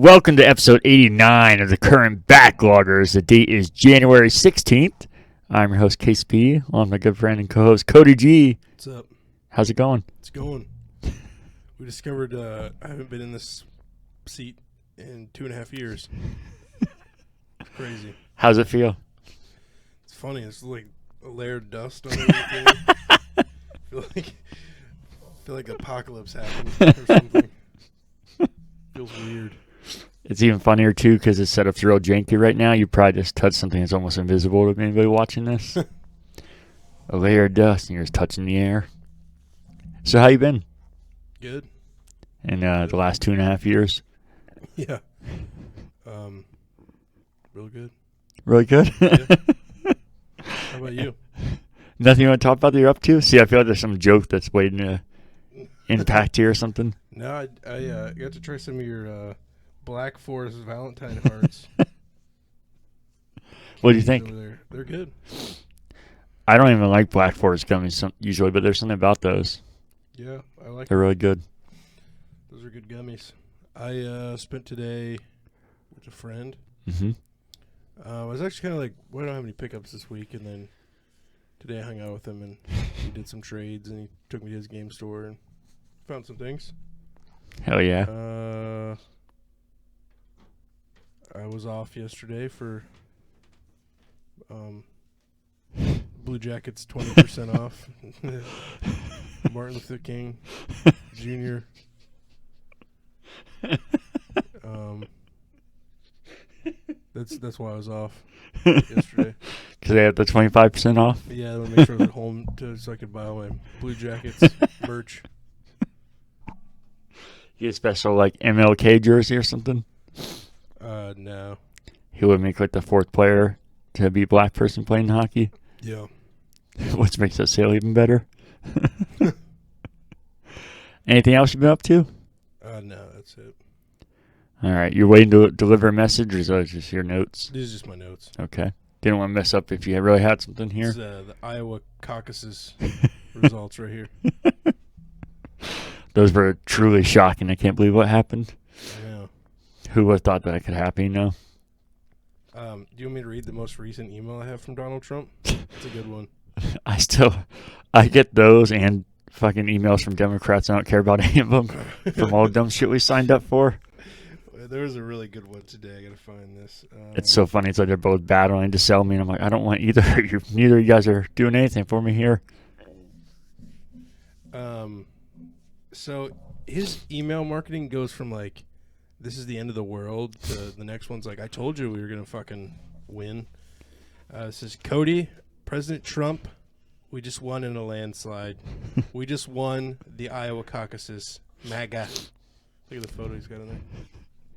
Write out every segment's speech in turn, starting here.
Welcome to episode 89 of the Current Backloggers. The date is January 16th. I'm your host, Case P, along with my good friend and co-host, Cody G. What's up? How's it going? It's going. We discovered I haven't been in this seat in 2.5 years. It's crazy. How's it feel? It's funny. It's like a layer of dust on everything. I feel like the apocalypse happened or something. Feels weird. It's even funnier, too, because the setup's real janky right now. You probably just touched something that's almost invisible to anybody watching this. A layer of dust, and you're just touching the air. So how you been? Good. In the last 2.5 years? Yeah. Real good. Really good? Yeah. How about you? Nothing you want to talk about that you're up to? See, I feel like there's some joke that's waiting to impact here or something. No, I got to try some of your Black Forest Valentine hearts. What do you think? They're good. I don't even like Black Forest gummies usually, but there's something about those. Yeah, I like They're really good. Those are good gummies. I spent today with a friend. Mm-hmm. I was actually kind of like, well, I don't have any pickups this week, and then today I hung out with him, and we did some trades, and he took me to his game store and found some things. Hell yeah. I was off yesterday for Blue Jackets 20% off. Martin Luther King Jr. That's why I was off yesterday. Because they have the 25% off? Yeah, I want to make sure I was at home so I could buy all my Blue Jackets merch. You get a special, like, MLK jersey or something? No. He would make, like, the fourth player to be a black person playing hockey? Yeah. Which makes that sale even better. Anything else you've been up to? No, that's it. All right. You're waiting to deliver a message, or is that just your notes? These are just my notes. Okay. Didn't want to mess up if you really had something here. This is, the Iowa caucuses results right here. Those were truly shocking. I can't believe what happened. Yeah. Who would have thought that could happen, you know? Do you want me to read the most recent email I have from Donald Trump? It's a good one. I get those and fucking emails from Democrats. I don't care about any of them from all the dumb shit we signed up for. There was a really good one today. I gotta find this. It's so funny. It's like they're both battling to sell me, and I'm like, I don't want either. Neither of you guys are doing anything for me here. So his email marketing goes from like, this is the end of the world, to the next one's like, I told you we were gonna fucking win. It says, Cody, President Trump, we just won in a landslide. We just won the Iowa caucuses. MAGA. Look at the photo he's got in there.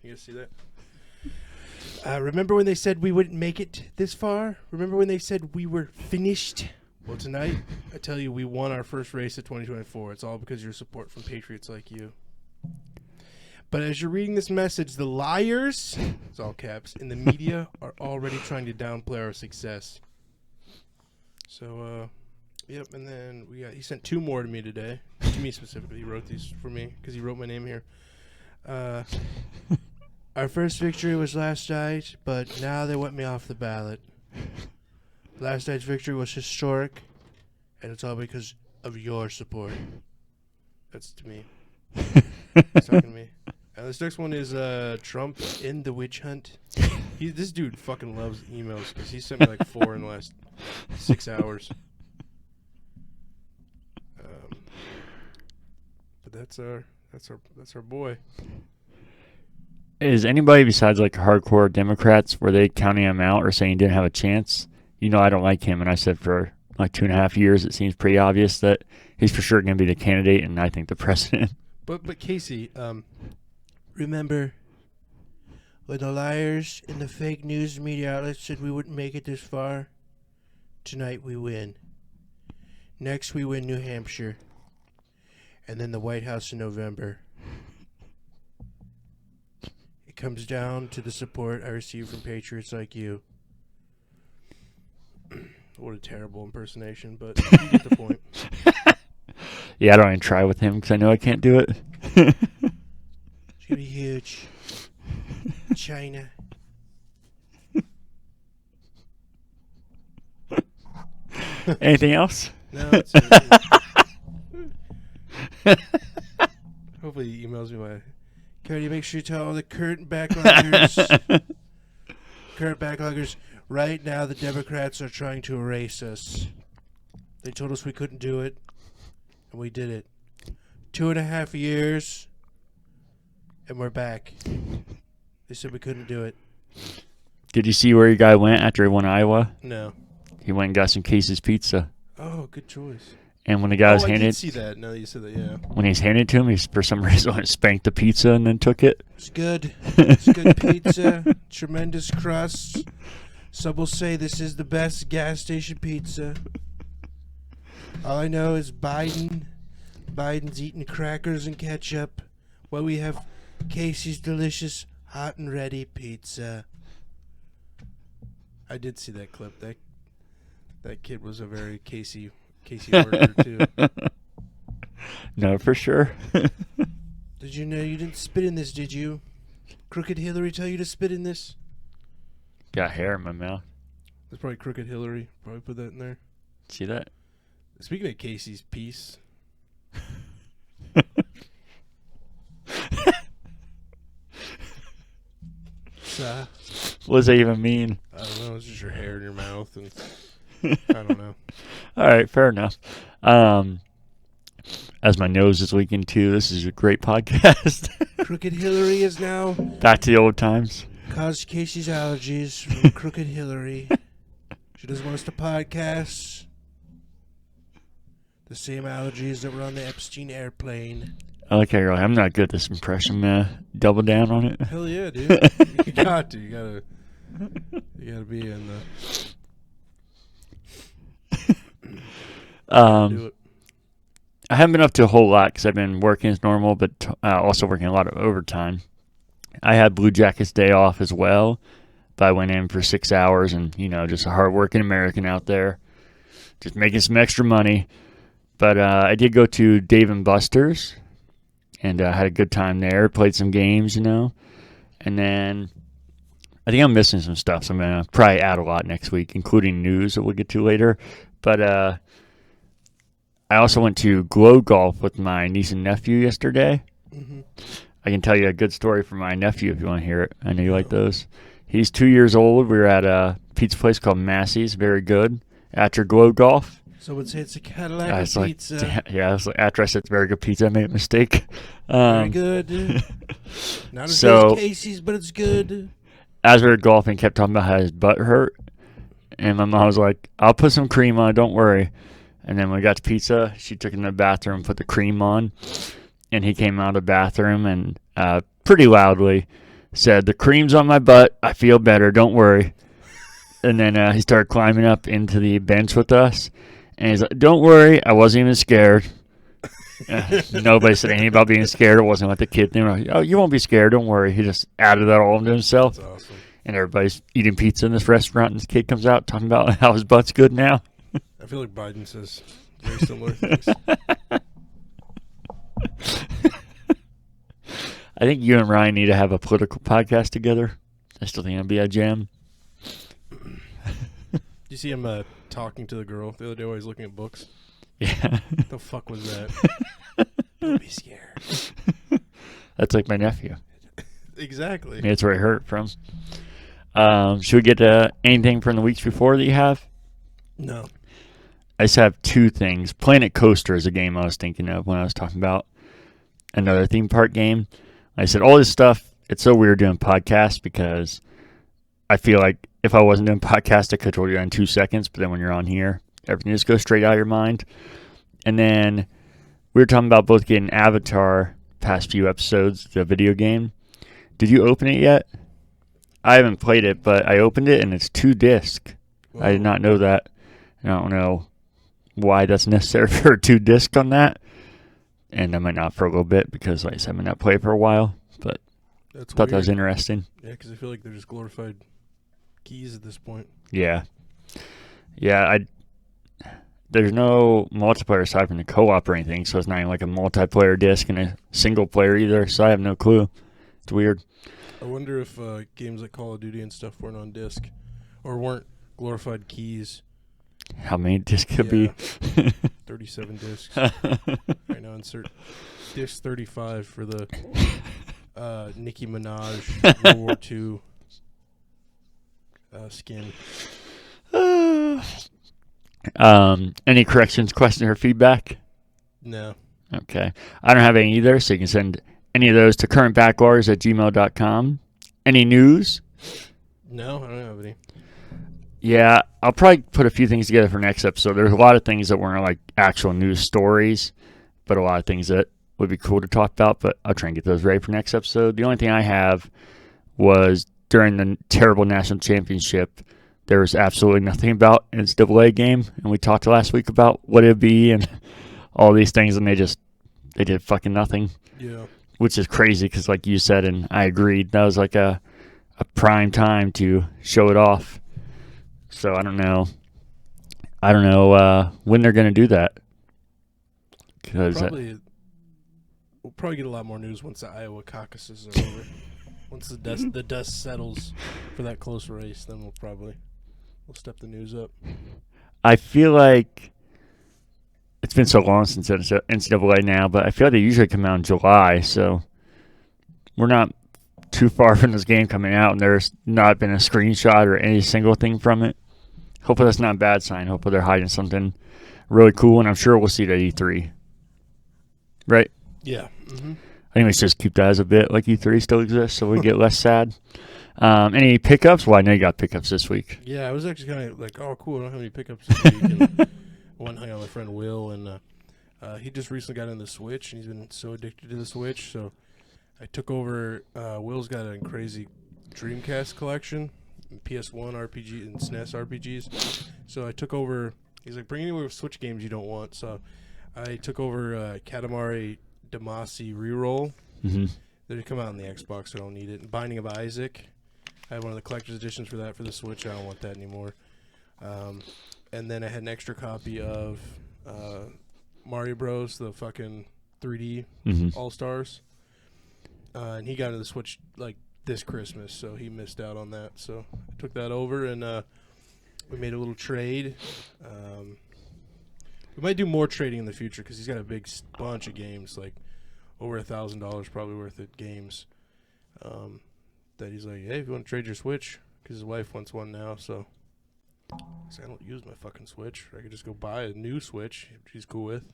You guys see that? Remember when they said we wouldn't make it this far? Remember when they said we were finished? Well, tonight, I tell you, we won our first race of 2024. It's all because of your support from patriots like you. But as you're reading this message, the liars, it's all caps, in the media are already trying to downplay our success. So, yep, and then he sent 2 more to me today. To me specifically. He wrote these for me because he wrote my name here. Our first victory was last night, but now they want me off the ballot. Last night's victory was historic, and it's all because of your support. That's to me. He's talking to me. And this next one is Trump in the witch hunt. This dude fucking loves emails because he sent me like 4 in the last 6 hours. But that's our boy. Is anybody besides like hardcore Democrats, were they counting him out or saying he didn't have a chance? You know, I don't like him, and I said for like 2.5 years, it seems pretty obvious that he's for sure going to be the candidate, and I think the president. But Casey, remember when the liars and the fake news media outlets said we wouldn't make it this far? Tonight we win. Next we win New Hampshire. And then the White House in November. It comes down to the support I receive from patriots like you. What a terrible impersonation, but you get the point. Yeah, I don't even try with him because I know I can't do it. It's going to be huge. China. Anything else? No, that's it. Hopefully he emails me my... Cody, make sure you tell all the current backloggers... current backloggers, right now the Democrats are trying to erase us. They told us we couldn't do it, and we did it. 2.5 years, and we're back. They said we couldn't do it. Did you see where your guy went after he won Iowa? No. He went and got some Casey's pizza. Oh, good choice. And when the guy was I handed, did see that. Now that you said that, yeah. when he's handed it to him, he for some reason went and spanked the pizza and then took it. It's good. It's good pizza. Tremendous crust. Some will say this is the best gas station pizza. All I know is Biden's eating crackers and ketchup while we have Casey's delicious hot and ready pizza. I did see that clip. That kid was a very Casey worker too. No, for sure. Did you know you didn't spit in this, did you? Crooked Hillary tell you to spit in this? Got hair in my mouth. That's probably Crooked Hillary. Probably put that in there. See that? Speaking of Casey's piece. What does that even mean? I don't know. It's just your hair in your mouth, and I don't know. All right, fair enough. As my nose is leaking too, this is a great podcast. Crooked Hillary is now Back to the old times. caused Casey's allergies from Crooked Hillary. She doesn't want us to podcast. The same allergies that were on the Epstein airplane. I like how you're like, I'm not good at this impression, man. Double down on it. Hell yeah, dude. You got to. You gotta be in the... do it. I haven't been up to a whole lot because I've been working as normal, but also working a lot of overtime. I had Blue Jackets day off as well, but I went in for 6 hours and, just a hard-working American out there, just making some extra money. But I did go to Dave & Buster's and had a good time there, played some games, and then I think I'm missing some stuff, so I'm going to probably add a lot next week, including news that we'll get to later. But I also went to Glow Golf with my niece and nephew yesterday. Mm-hmm. I can tell you a good story from my nephew if you want to hear it. I know you like those. He's 2 years old. We were at a pizza place called Massey's. Very good. After Glow Golf. So I would say it's a Cadillac pizza. After I said it's very good pizza, I made a mistake. Very good. Not as good as Casey's, but it's good. As we were golfing, kept talking about how his butt hurt. And my mom was like, I'll put some cream on, don't worry. And then when we got to pizza, she took him to the bathroom and put the cream on. And he came out of the bathroom and pretty loudly said, "The cream's on my butt. I feel better. Don't worry." And then he started climbing up into the bench with us. And he's like, "Don't worry. I wasn't even scared." Nobody said anything about being scared. It wasn't like the kid thing. Like, "Oh, you won't be scared. Don't worry." He just added that all into himself. That's awesome. And everybody's eating pizza in this restaurant. And this kid comes out talking about how his butt's good now. I feel like Biden says very similar things. I think you and Ryan need to have a political podcast together. I still think it'd be a jam. You see him talking to the girl the other day while he's looking at books? Yeah. What the fuck was that? Don't be scared. That's like my nephew. Exactly. That's where I heard it from. Should we get anything from the weeks before that you have? No. I just have two things. Planet Coaster is a game I was thinking of when I was talking about another theme park game. I said, all this stuff, it's so weird doing podcasts because I feel like if I wasn't doing podcasts, I could have told you in 2 seconds, but then when you're on here, everything just goes straight out of your mind. And then we were talking about both getting Avatar past few episodes, the video game. Did you open it yet? I haven't played it, but I opened it and it's 2 disc. Whoa. I did not know that. I don't know why that's necessary for a 2 disc on that. And I might not for a little bit because, like I said, I might not play for a while. But That's thought weird. that was interesting. Yeah, because I feel like they're just glorified keys at this point. Yeah. Yeah, there's no multiplayer aside from the co-op or anything, so it's not even like a multiplayer disc and a single player either, so I have no clue. It's weird. I wonder if games like Call of Duty and stuff weren't on disc or weren't glorified keys. How many discs could be? 37 discs. Right now, insert disc 35 for the Nicki Minaj World War II skin. Any corrections, questions, or feedback? No. Okay. I don't have any either, so you can send any of those to currentbackloggers@gmail.com. Any news? No, I don't have any. Yeah, I'll probably put a few things together for next episode. There's a lot of things that weren't like actual news stories, but a lot of things that would be cool to talk about, but I'll try and get those ready for next episode. The only thing I have was during the terrible national championship, there was absolutely nothing about NCAA game, and we talked last week about what it'd be and all these things, and they did fucking nothing. Yeah. Which is crazy because, like you said, and I agreed, that was like a prime time to show it off. So I don't know. When they're going to do that. Cause we'll probably get a lot more news once the Iowa caucuses are over. Once the dust settles for that close race, then we'll step the news up. I feel like it's been so long since NCAA now, but I feel like they usually come out in July, so we're not too far from this game coming out, and there's not been a screenshot or any single thing from it. Hopefully that's not a bad sign. Hopefully they're hiding something really cool, and I'm sure we'll see it at E3. Right? Yeah. Mm-hmm. I think let's just keep that as a bit, like E3 still exists, so we get less sad. Any pickups? Well, I know you got pickups this week. Yeah, I was actually kind of like, oh, cool, I don't have any pickups this week. And I went hang out with my friend Will, and he just recently got into the Switch, and he's been so addicted to the Switch, so I took over. Will's got a crazy Dreamcast collection, PS1 RPG and SNES RPGs. So I took over. He's like, bring any Switch games you don't want. So I took over Katamari Damacy Reroll. Mm-hmm. They come out on the Xbox, so I don't need it. And Binding of Isaac. I had one of the collector's editions for that for the Switch. I don't want that anymore. And then I had an extra copy of Mario Bros. The fucking 3D All-Stars. And he got into the Switch like this Christmas, so he missed out on that. So I took that over, and we made a little trade. We might do more trading in the future because he's got a big bunch of games, like over $1,000 probably worth of games. That he's like, hey, if you want to trade your Switch, because his wife wants one now, so I don't use my fucking Switch. I could just go buy a new Switch, which he's cool with.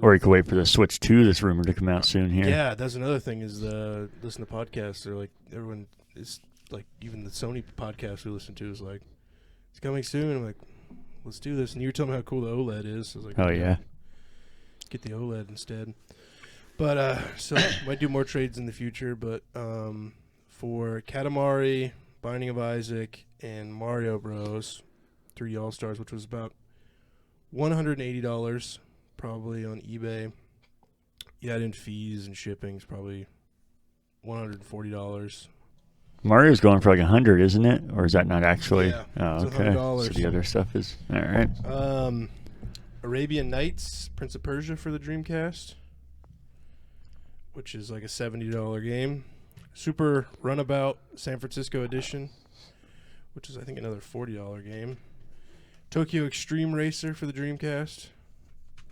Or you could wait for the Switch 2 that's rumored to come out soon here. Yeah, that's another thing is listen to podcasts. They're like, everyone is like, even the Sony podcast we listen to is like, it's coming soon. I'm like, let's do this. And you were telling me how cool the OLED is. I was like, oh, yeah. Get the OLED instead. But, so might do more trades in the future. But for Katamari, Binding of Isaac, and Mario Bros. 3D All-Stars, which was about $180 probably on eBay. Yeah, in fees and shipping's probably $140. Mario's going for like 100, isn't it? Or is that not actually? Yeah, oh, it's okay. $100. So the other stuff is all right. Arabian Nights, Prince of Persia for the Dreamcast, which is like a $70 game. Super Runabout San Francisco Edition, which is I think another $40 game. Tokyo Extreme Racer for the Dreamcast.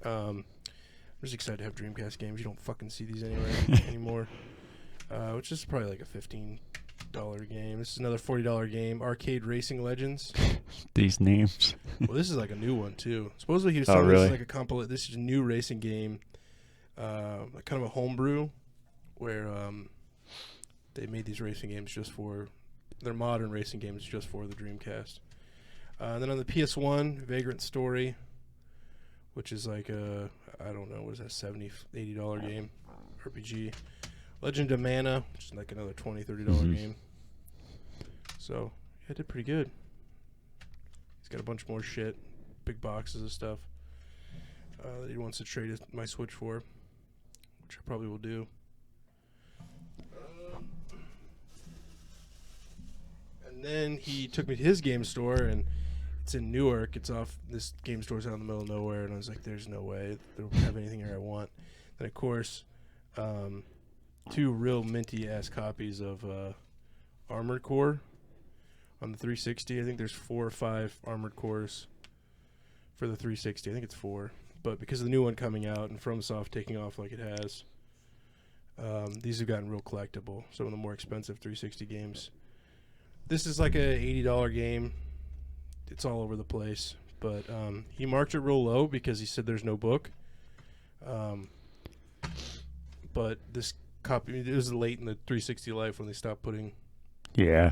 I'm just excited to have Dreamcast games. You don't fucking see these anymore. Which is probably like a $15 game. This is another $40 game. Arcade Racing Legends. These names. Well, this is like a new one too. Supposedly he was telling me really? This is like a compilation. This is a new racing game, like kind of a homebrew, where they made these racing games just for their modern racing games just for the Dreamcast. And then on the PS1, Vagrant Story, which is like a, I don't know, what is that, $70, $80 game, RPG. Legend of Mana, which is like another $20, $30 game. So, yeah, it did pretty good. He's got a bunch more shit, big boxes of stuff that he wants to trade my Switch for, which I probably will do. And then he took me to his game store, and it's in Newark. It's off, this game store's out in the middle of nowhere, and I was like, there's no way they'll have anything here I want. And of course, 2 real minty ass copies of Armored Core on the 360. I think there's 4 or 5 Armored Cores for the 360. I think it's 4, but because of the new one coming out and FromSoft taking off like it has, these have gotten real collectible. Some of the more expensive 360 games. This is like a $80 game. It's all over the place, but he marked it real low because he said there's no book. But this copy, it was late in the 360 life when they stopped putting. Yeah.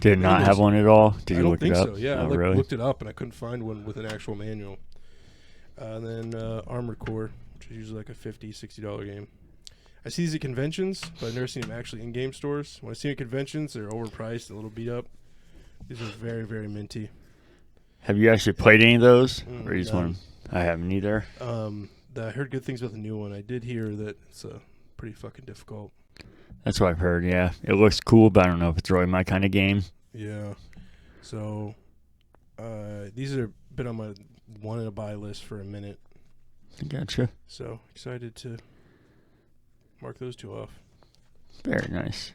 Did it not have one at all? Did you look it up? I don't think so. Yeah, Oh, I really? looked it up and I couldn't find one with an actual manual. And then Armored Core, which is usually like a $50, $60 game. I see these at conventions, but I've never seen them actually in game stores. When I see them at conventions, they're overpriced, a little beat up. These are very, very minty. Have you actually played any of those? Or you just None. want? I haven't either. I heard good things about the new one. I did hear that it's pretty fucking difficult. That's what I've heard. Yeah, it looks cool, but I don't know if it's really my kind of game. Yeah. So these are been on my want to buy list for a minute. Gotcha. So excited to mark those 2 off. Very nice.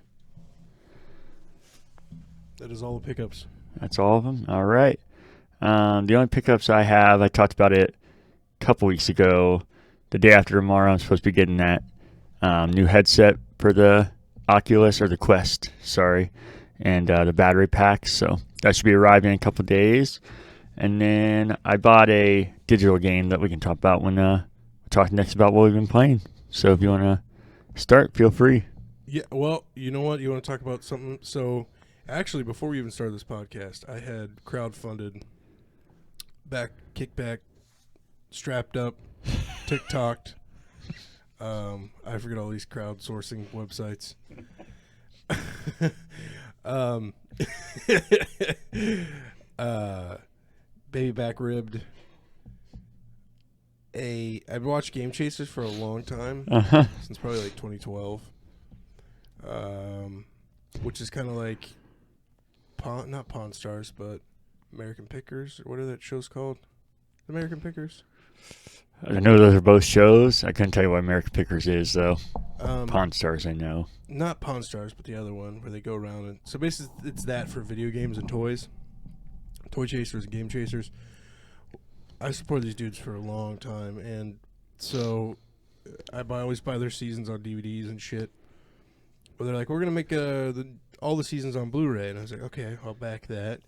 That is all the pickups. That's all of them. All right. The only pickups I have, I talked about it a couple weeks ago. The day after tomorrow, I'm supposed to be getting that new headset for the Oculus, or the Quest, sorry, and the battery pack. So that should be arriving in a couple days. And then I bought a digital game that we can talk about when we talk next about what we've been playing. So if you want to start, feel free. Yeah, well, you know what? You want to talk about something? So actually, before we even started this podcast, I had crowdfunded, kickback, strapped up, TikToked. I forget all these crowdsourcing websites. Baby back ribbed. I've watched Game Chasers for a long time, since probably like 2012. Which is kind of like not Pawn Stars, but American Pickers, or what are that shows called? American Pickers. I know those are both shows. I couldn't tell you what American Pickers is, though. Pawn Stars, I know. Not Pawn Stars, but the other one where they go around and so basically it's that for video games and toys, Toy Chasers and Game Chasers. I supported these dudes for a long time, and so I always buy their seasons on DVDs and shit. But they're like, we're gonna make all the seasons on Blu-ray, and I was like, okay, I'll back that.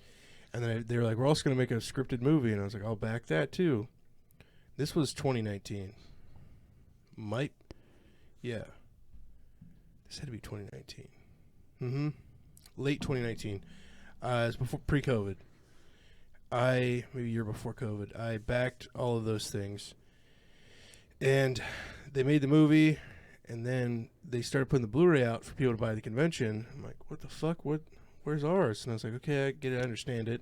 And then they were like, we're also gonna make a scripted movie, and I was like, I'll back that too. This was 2019. Yeah. This had to be 2019. Late 2019. It's before pre-COVID. Maybe a year before COVID. I backed all of those things. And they made the movie, and then they started putting the Blu-ray out for people to buy at the convention. I'm like, what the fuck? Where's ours? And I was like, okay, I get it, I understand it.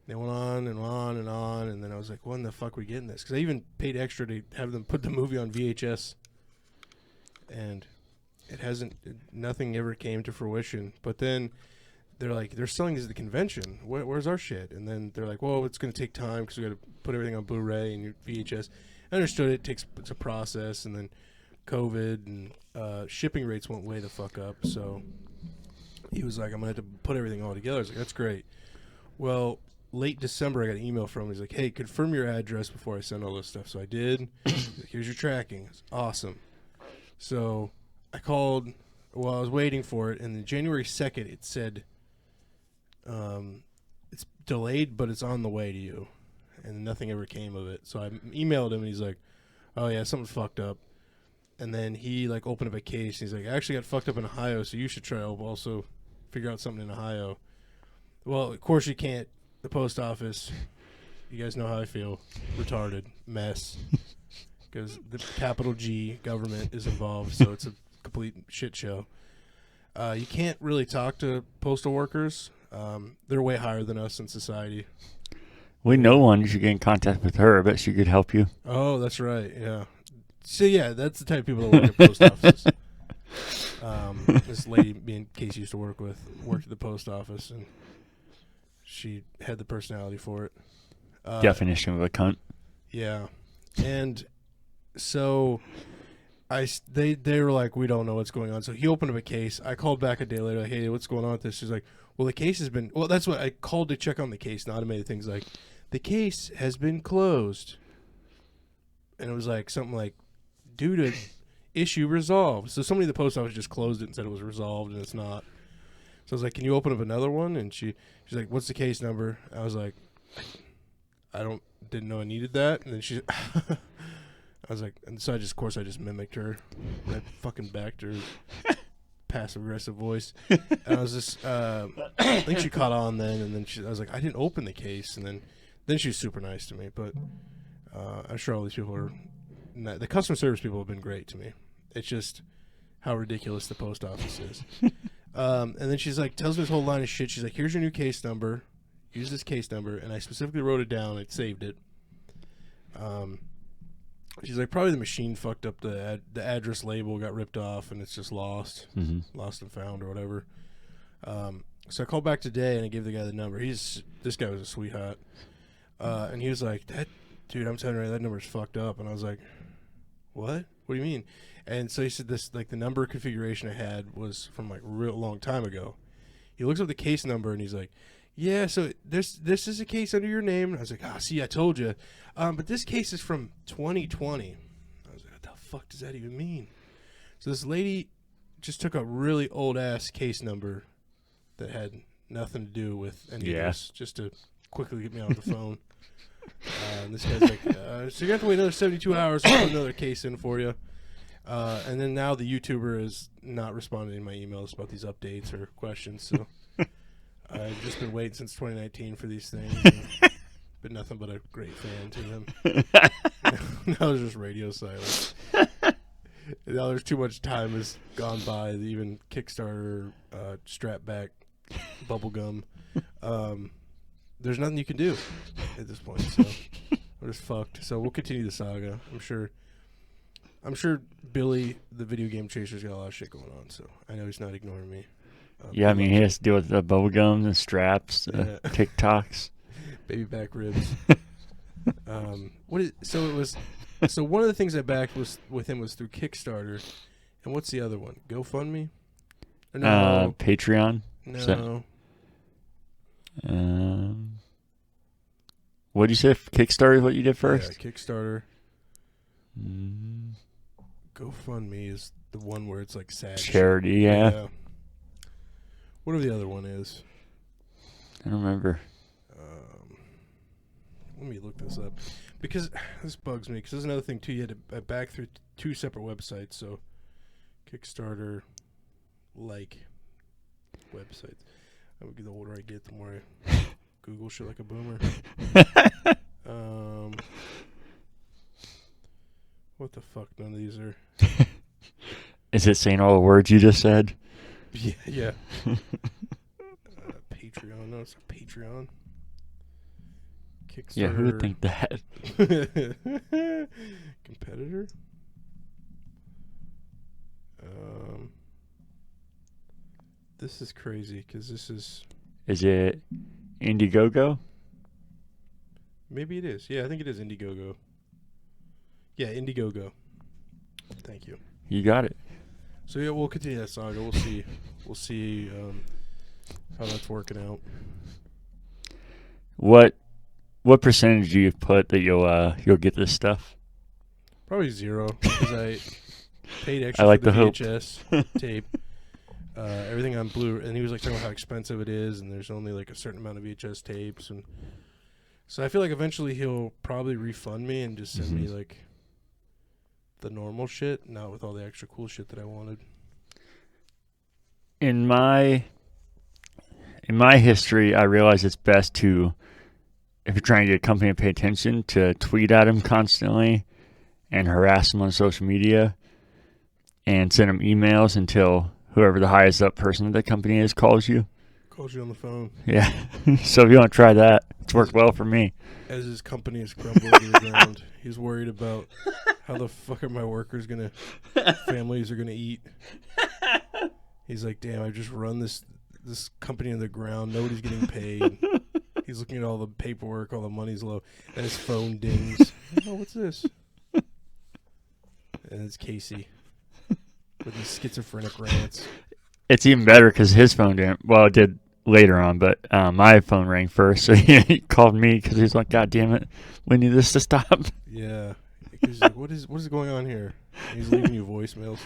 They went on and on and on, and then I was like, when the fuck are we getting this? Because I even paid extra to have them put the movie on VHS. And nothing ever came to fruition. But then they're like, they're selling these at the convention. Where's our shit? And then they're like, well, it's going to take time because we got to put everything on Blu-ray and VHS. I understood it's a process, and then COVID and shipping rates went way the fuck up. So he was like, I'm going to have to put everything all together. I was like, that's great. Well, late December, I got an email from him. He's like, hey, confirm your address before I send all this stuff. So I did. He's like, here's your tracking. It's awesome. So I called while I was waiting for it, and then January 2nd, it said, it's delayed, but it's on the way to you. And nothing ever came of it. So I emailed him, and he's like, oh, yeah, something fucked up. And then he, like, opened up a case. He's like, I actually got fucked up in Ohio, so you should try to also figure out something in Ohio. Well, of course you can't. The post office, you guys know how I feel. Retarded. Mess. Because the capital G government is involved, so it's a complete shit show. You can't really talk to postal workers. They're way higher than us in society. We know one. You should get in contact with her. I bet she could help you. Oh, that's right. Yeah. So, yeah, that's the type of people that work at post offices. This lady me and Casey used to worked at the post office, and she had the personality for it. Definition of a cunt. Yeah. And so They were like, we don't know what's going on. So he opened up a case. I called back a day later, like, hey, what's going on with this? She's like, well, the case has been. Well, that's what I called to check on the case. And automated things like, the case has been closed. And it was like something like, due to issue resolved. So somebody at the post office just closed it and said it was resolved, and it's not. So I was like, can you open up another one? And she's like, what's the case number? I was like, didn't know I needed that. And then she, I was like, and so of course I just mimicked her. I fucking backed her passive aggressive voice. And I was just, I think she caught on then. And then I was like, I didn't open the case. And then she was super nice to me. But I'm sure all these people are, the customer service people have been great to me. It's just how ridiculous the post office is. And then she's like, tells me this whole line of shit. She's like, here's your new case number. Use this case number. And I specifically wrote it down. I saved it. She's like, probably the machine fucked up the address label, got ripped off, and it's just lost. Lost and found or whatever. So I called back today, and I gave the guy the number. This guy was a sweetheart. And he was like, dude, I'm telling you, that number's fucked up. And I was like, what? What do you mean? And so he said this, like, the number configuration I had was from, like, a real long time ago. He looks up the case number, and he's like, yeah, so this is a case under your name. And I was like, see, I told you. But this case is from 2020. I was like, what the fuck does that even mean? So this lady just took a really old-ass case number that had nothing to do with any of this, just to quickly get me off the phone. And this guy's like, so you have to wait another 72 hours to put another case in for you. And then now the YouTuber is not responding to my emails about these updates or questions. So I've just been waiting since 2019 for these things. Been nothing but a great fan to them. Now there's just radio silence. Now there's too much time has gone by. Even Kickstarter, strap back, bubblegum. There's nothing you can do at this point. So we're just fucked. So we'll continue the saga. I'm sure Billy, the video game chaser's got a lot of shit going on. So I know he's not ignoring me. Yeah, I mean, he has to deal with the bubble gums and straps, TikToks. Baby back ribs. So one of the things I backed with him was through Kickstarter. And what's the other one? GoFundMe? No. Patreon? No. What did you say? Kickstarter is what you did first? Yeah, Kickstarter. GoFundMe is the one where it's like sad charity, yeah. Whatever the other one is. I don't remember. Let me look this up. Because this bugs me. Because there's another thing, too. You had to back through two separate websites. So, Kickstarter, websites. The older I get, the more I Google shit like a boomer. What the fuck? None of these are. Is it saying all the words you just said? Yeah. Patreon. No, it's a Patreon. Kickstarter. Yeah, who would think that? Competitor? This is crazy because this is... Is it Indiegogo? Maybe it is. Yeah, I think it is Indiegogo. Yeah, Indiegogo. Thank you. You got it. So yeah, we'll continue that saga. We'll see how that's working out. What percentage do you put that you'll get this stuff? Probably 0 because I paid extra I like for the hope. VHS tape. Everything on Blu-ray, and he was like talking about how expensive it is, and there's only like a certain amount of VHS tapes, and so I feel like eventually he'll probably refund me and just send me like the normal shit, not with all the extra cool shit that I wanted. In my history, I realize it's best to, if you're trying to get a company to pay attention, to tweet at them constantly and harass them on social media and send them emails until whoever the highest up person of the company is calls you. Calls you on the phone. Yeah. So if you want to try that, it's worked well for me. As his company is crumbling to the ground, he's worried about how the fuck are my workers families are gonna eat. He's like, damn, I just run this company in the ground. Nobody's getting paid. He's looking at all the paperwork, all the money's low, and his phone dings. Oh, what's this? And it's Casey. with these schizophrenic rants. It's even better because his phone didn't. Well, it did later on, but my phone rang first, so he called me because he's like, "God damn it, we need this to stop." Yeah, because like, what is going on here? And he's leaving you voicemails.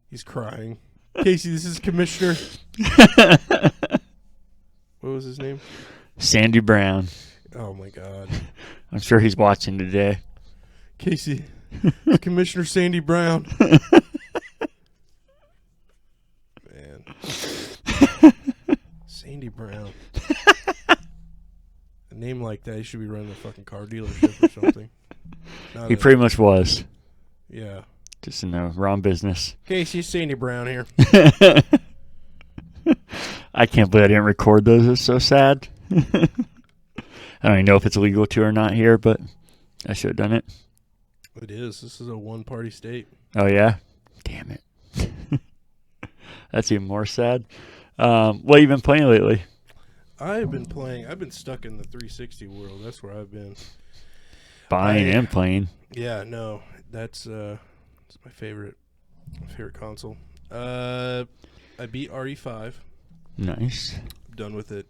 He's crying. Casey, this is Commissioner. What was his name? Sandy Brown. Oh my God. I'm sure he's watching today. Casey, Commissioner Sandy Brown. Man. Sandy Brown. A name like that, he should be running a fucking car dealership or something. He pretty much was. Yeah. Just in the wrong business. Casey, Sandy Brown here. I can't believe I didn't record those. It's so sad. I don't even know if it's legal to or not here, but I should have done it. It is. This is a one-party state. Oh, yeah? Damn it. That's even more sad. What have you been playing lately? I've been stuck in the 360 world. That's where I've been. Buying and playing. Yeah, no. That's my favorite console. I beat RE5. Nice. I'm done with it.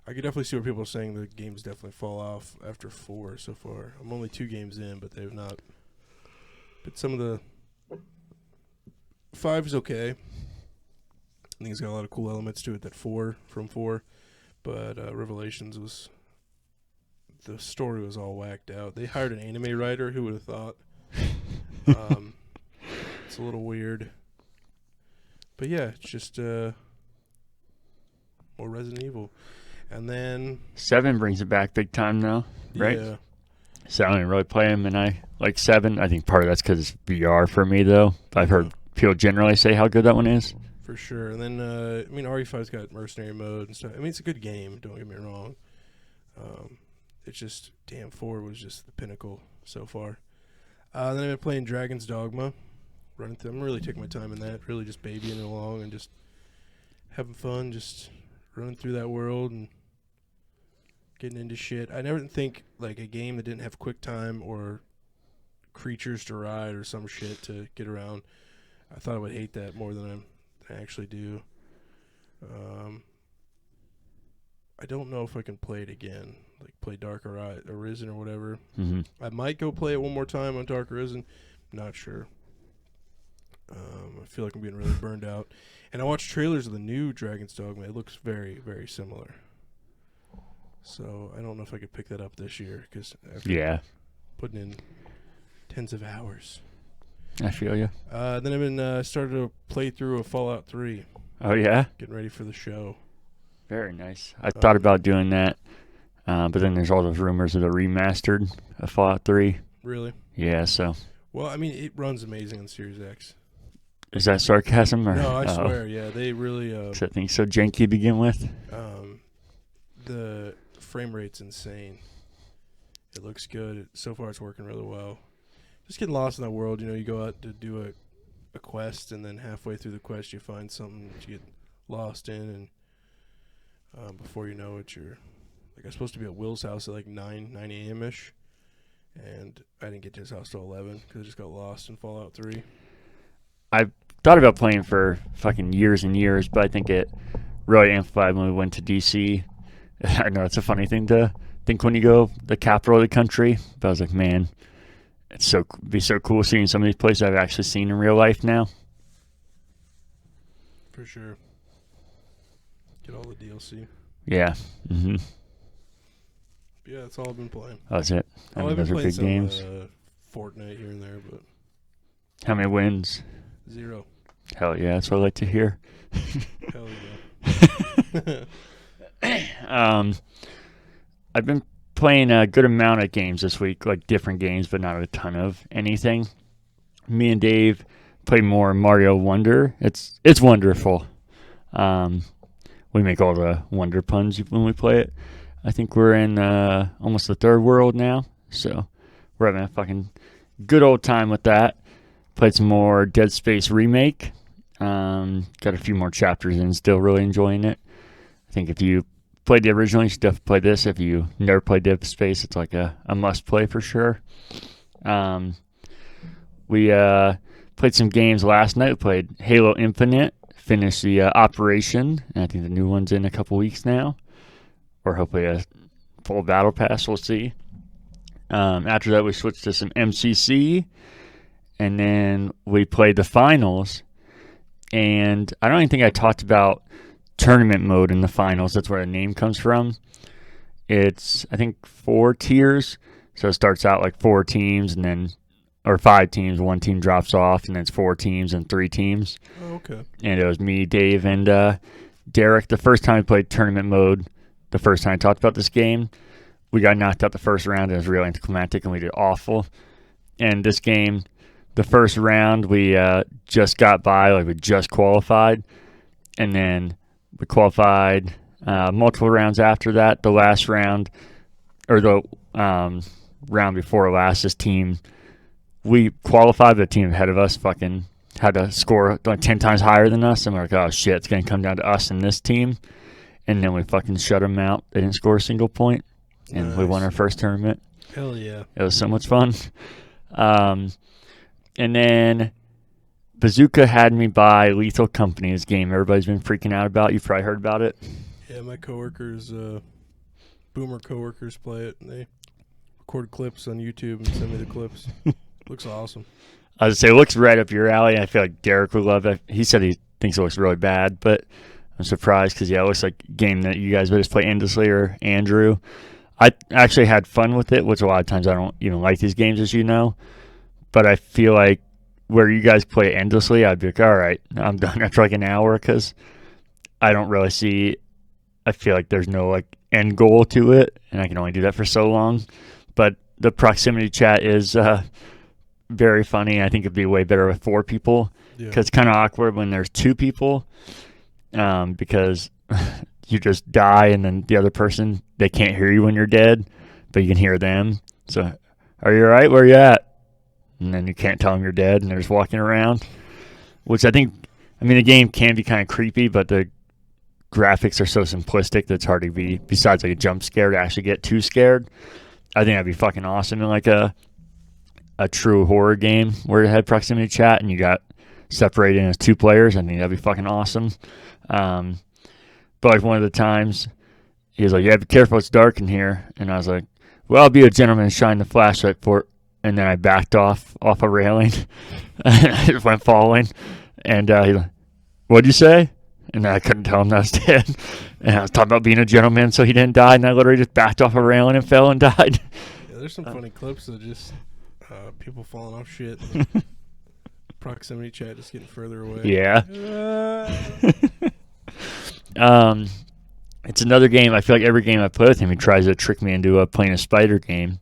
I could definitely see where people are saying the games definitely fall off after 4 so far. I'm only 2 games in, but they've not. But some of the 5 is okay. I think it's got a lot of cool elements to it that 4. But Revelations was, the story was all whacked out. They hired an anime writer. Who would have thought? It's a little weird. But yeah, it's just more Resident Evil. And then 7 brings it back big time now, right? Yeah. So I don't even really play them, and I like 7. I think part of that's because it's VR for me, though. I've heard people generally say how good that one is. For sure. And then, RE5's got mercenary mode and stuff. I mean, it's a good game, don't get me wrong. It's just, damn, 4 was just the pinnacle so far. Then I've been playing Dragon's Dogma. I'm really taking my time in that, really just babying it along and just having fun, just running through that world and getting into shit. I never think, like, a game that didn't have quick time or creatures to ride or some shit to get around, I thought I would hate that more than I actually do. I don't know if I can play it again, like play Dark Arisen or whatever. Mm-hmm. I might go play it one more time on Dark Arisen. Not sure. I feel like I'm getting really burned out. And I watched trailers of the new Dragon's Dogma. It looks very, very similar. So I don't know if I could pick that up this year because after putting in tens of hours. I feel you. Then I've been started to play through a Fallout 3. Oh, yeah? Getting ready for the show. Very nice. I thought about doing that, but then there's all those rumors of the remastered of Fallout 3. Really? Yeah, so. Well, I mean, it runs amazing on Series X. Is that sarcasm? Or? No, I swear, yeah. They really... Is that thing so janky to begin with? The frame rate's insane. It looks good. So far, it's working really well. Just getting lost in that world. You know, you go out to do a quest, and then halfway through the quest, you find something that you get lost in, and before you know it, you're... Like, I was supposed to be at Will's house at like 9 a.m.-ish, and I didn't get to his house till 11 because I just got lost in Fallout 3. I thought about playing for fucking years and years, but I think it really amplified when we went to D.C. I know it's a funny thing to think when you go the capital of the country, but I was like, man, it'd be so cool seeing some of these places I've actually seen in real life now. For sure. Get all the DLC. Yeah. Mm-hmm. Yeah, that's all I've been playing. That's it. I mean, I've been those are playing big some games. Fortnite here and there, but How many wins? 0. Hell yeah, that's what I like to hear. Hell yeah. I've been playing a good amount of games this week, like different games, but not a ton of anything. Me and Dave played more Mario Wonder. It's wonderful. We make all the wonder puns when we play it. I think we're in almost the third world now, so we're having a fucking good old time with that. Played some more Dead Space Remake. Got a few more chapters in, still really enjoying it. I think if you played the original, you should definitely play this. If you never played Dead Space, it's like a must play for sure. We played some games last night. Played Halo Infinite. Finished the Operation. And I think the new one's in a couple weeks now. Or hopefully a full battle pass. We'll see. After that, we switched to some MCC. And then we played the finals. And I don't even think I talked about tournament mode in the finals. That's where the name comes from. It's, I think, 4 tiers. So it starts out like 4 teams and then, or 5 teams. 1 team drops off, and then it's 4 teams and 3 teams. Oh, okay. And it was me, Dave, and Derek. The first time we played tournament mode, the first time I talked about this game, we got knocked out the first round. It was really anticlimactic, and we did awful. And this game, the first round, we just got by, like we just qualified. And then we qualified multiple rounds after that. The last round, or the round before last, this team, we qualified, but the team ahead of us fucking had to score like 10 times higher than us. And we're like, oh shit, it's going to come down to us and this team. And then we fucking shut them out. They didn't score a single point. And Nice. we won our first tournament. Hell yeah. It was so much fun. And then Bazooka had me buy Lethal Company, this game everybody's been freaking out about. You've probably heard about it. Yeah, my coworkers, boomer coworkers play it, and they record clips on YouTube and send me the clips. Looks awesome. I would say it looks right up your alley. I feel like Derek would love it. He said he thinks it looks really bad, but I'm surprised because, yeah, it looks like a game that you guys would just play endlessly, or Andrew. I actually had fun with it, which a lot of times I don't even like these games, as you know. But I feel like where you guys play endlessly, I'd be like, all right, I'm done after like an hour, because I don't really see, I feel like there's no like end goal to it, and I can only do that for so long. But the proximity chat is very funny. I think it'd be way better with 4 people, because it's kind of awkward when there's 2 people, because you just die, and then the other person, they can't hear you when you're dead, but you can hear them. So, are you all right? Where you at? And then you can't tell them you're dead, and they're just walking around. Which I think, I mean, the game can be kind of creepy, but the graphics are so simplistic that it's hard to be, besides like a jump scare, to actually get too scared. I think that'd be fucking awesome in like a true horror game where it had proximity chat and you got separated as 2 players. I think that'd be fucking awesome. But like one of the times, he was like, yeah, be careful, it's dark in here. And I was like, well, I'll be a gentleman and shine the flashlight for it. And then I backed off a railing. And I just went falling. And he's like, what'd you say? And then I couldn't tell him that I was dead. And I was talking about being a gentleman so he didn't die. And I literally just backed off a railing and fell and died. Yeah, there's some funny clips of just people falling off shit. Proximity chat just getting further away. Yeah. It's another game. I feel like every game I play with him, he tries to trick me into playing a spider game.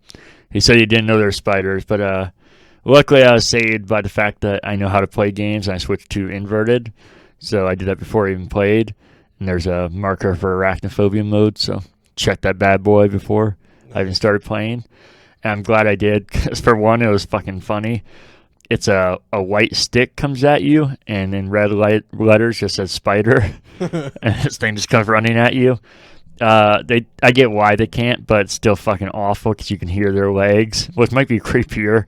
He said he didn't know there were spiders, but luckily I was saved by the fact that I know how to play games, and I switched to inverted. So I did that before I even played. And there's a marker for arachnophobia mode, so check that bad boy before I even started playing. And I'm glad I did, because for one, it was fucking funny. It's a white stick comes at you, and in red letters just says spider, and this thing just comes running at you. I get why they can't, but it's still fucking awful because you can hear their legs, which might be creepier.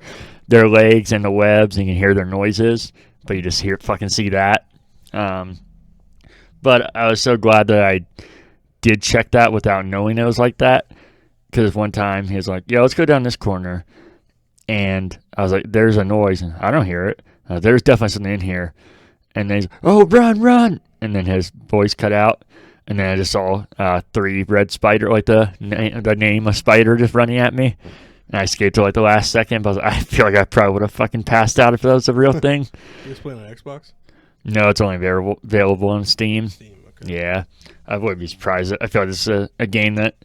Their legs and the webs, and you can hear their noises, but you just fucking see that. But I was so glad that I did check that without knowing it was like that, because one time he was like, "Yeah, let's go down this corner," and I was like, "There's a noise," and I don't hear it. There's definitely something in here, and then he's, "Oh, run!" And then his voice cut out. And then I just saw 3 red spider, like the name of spider, just running at me. And I escaped to like the last second, but I feel like I probably would have fucking passed out if that was a real thing. You guys playing on Xbox? No, it's only available on Steam. Steam, okay. Yeah, I wouldn't be surprised. I feel like this is a game that,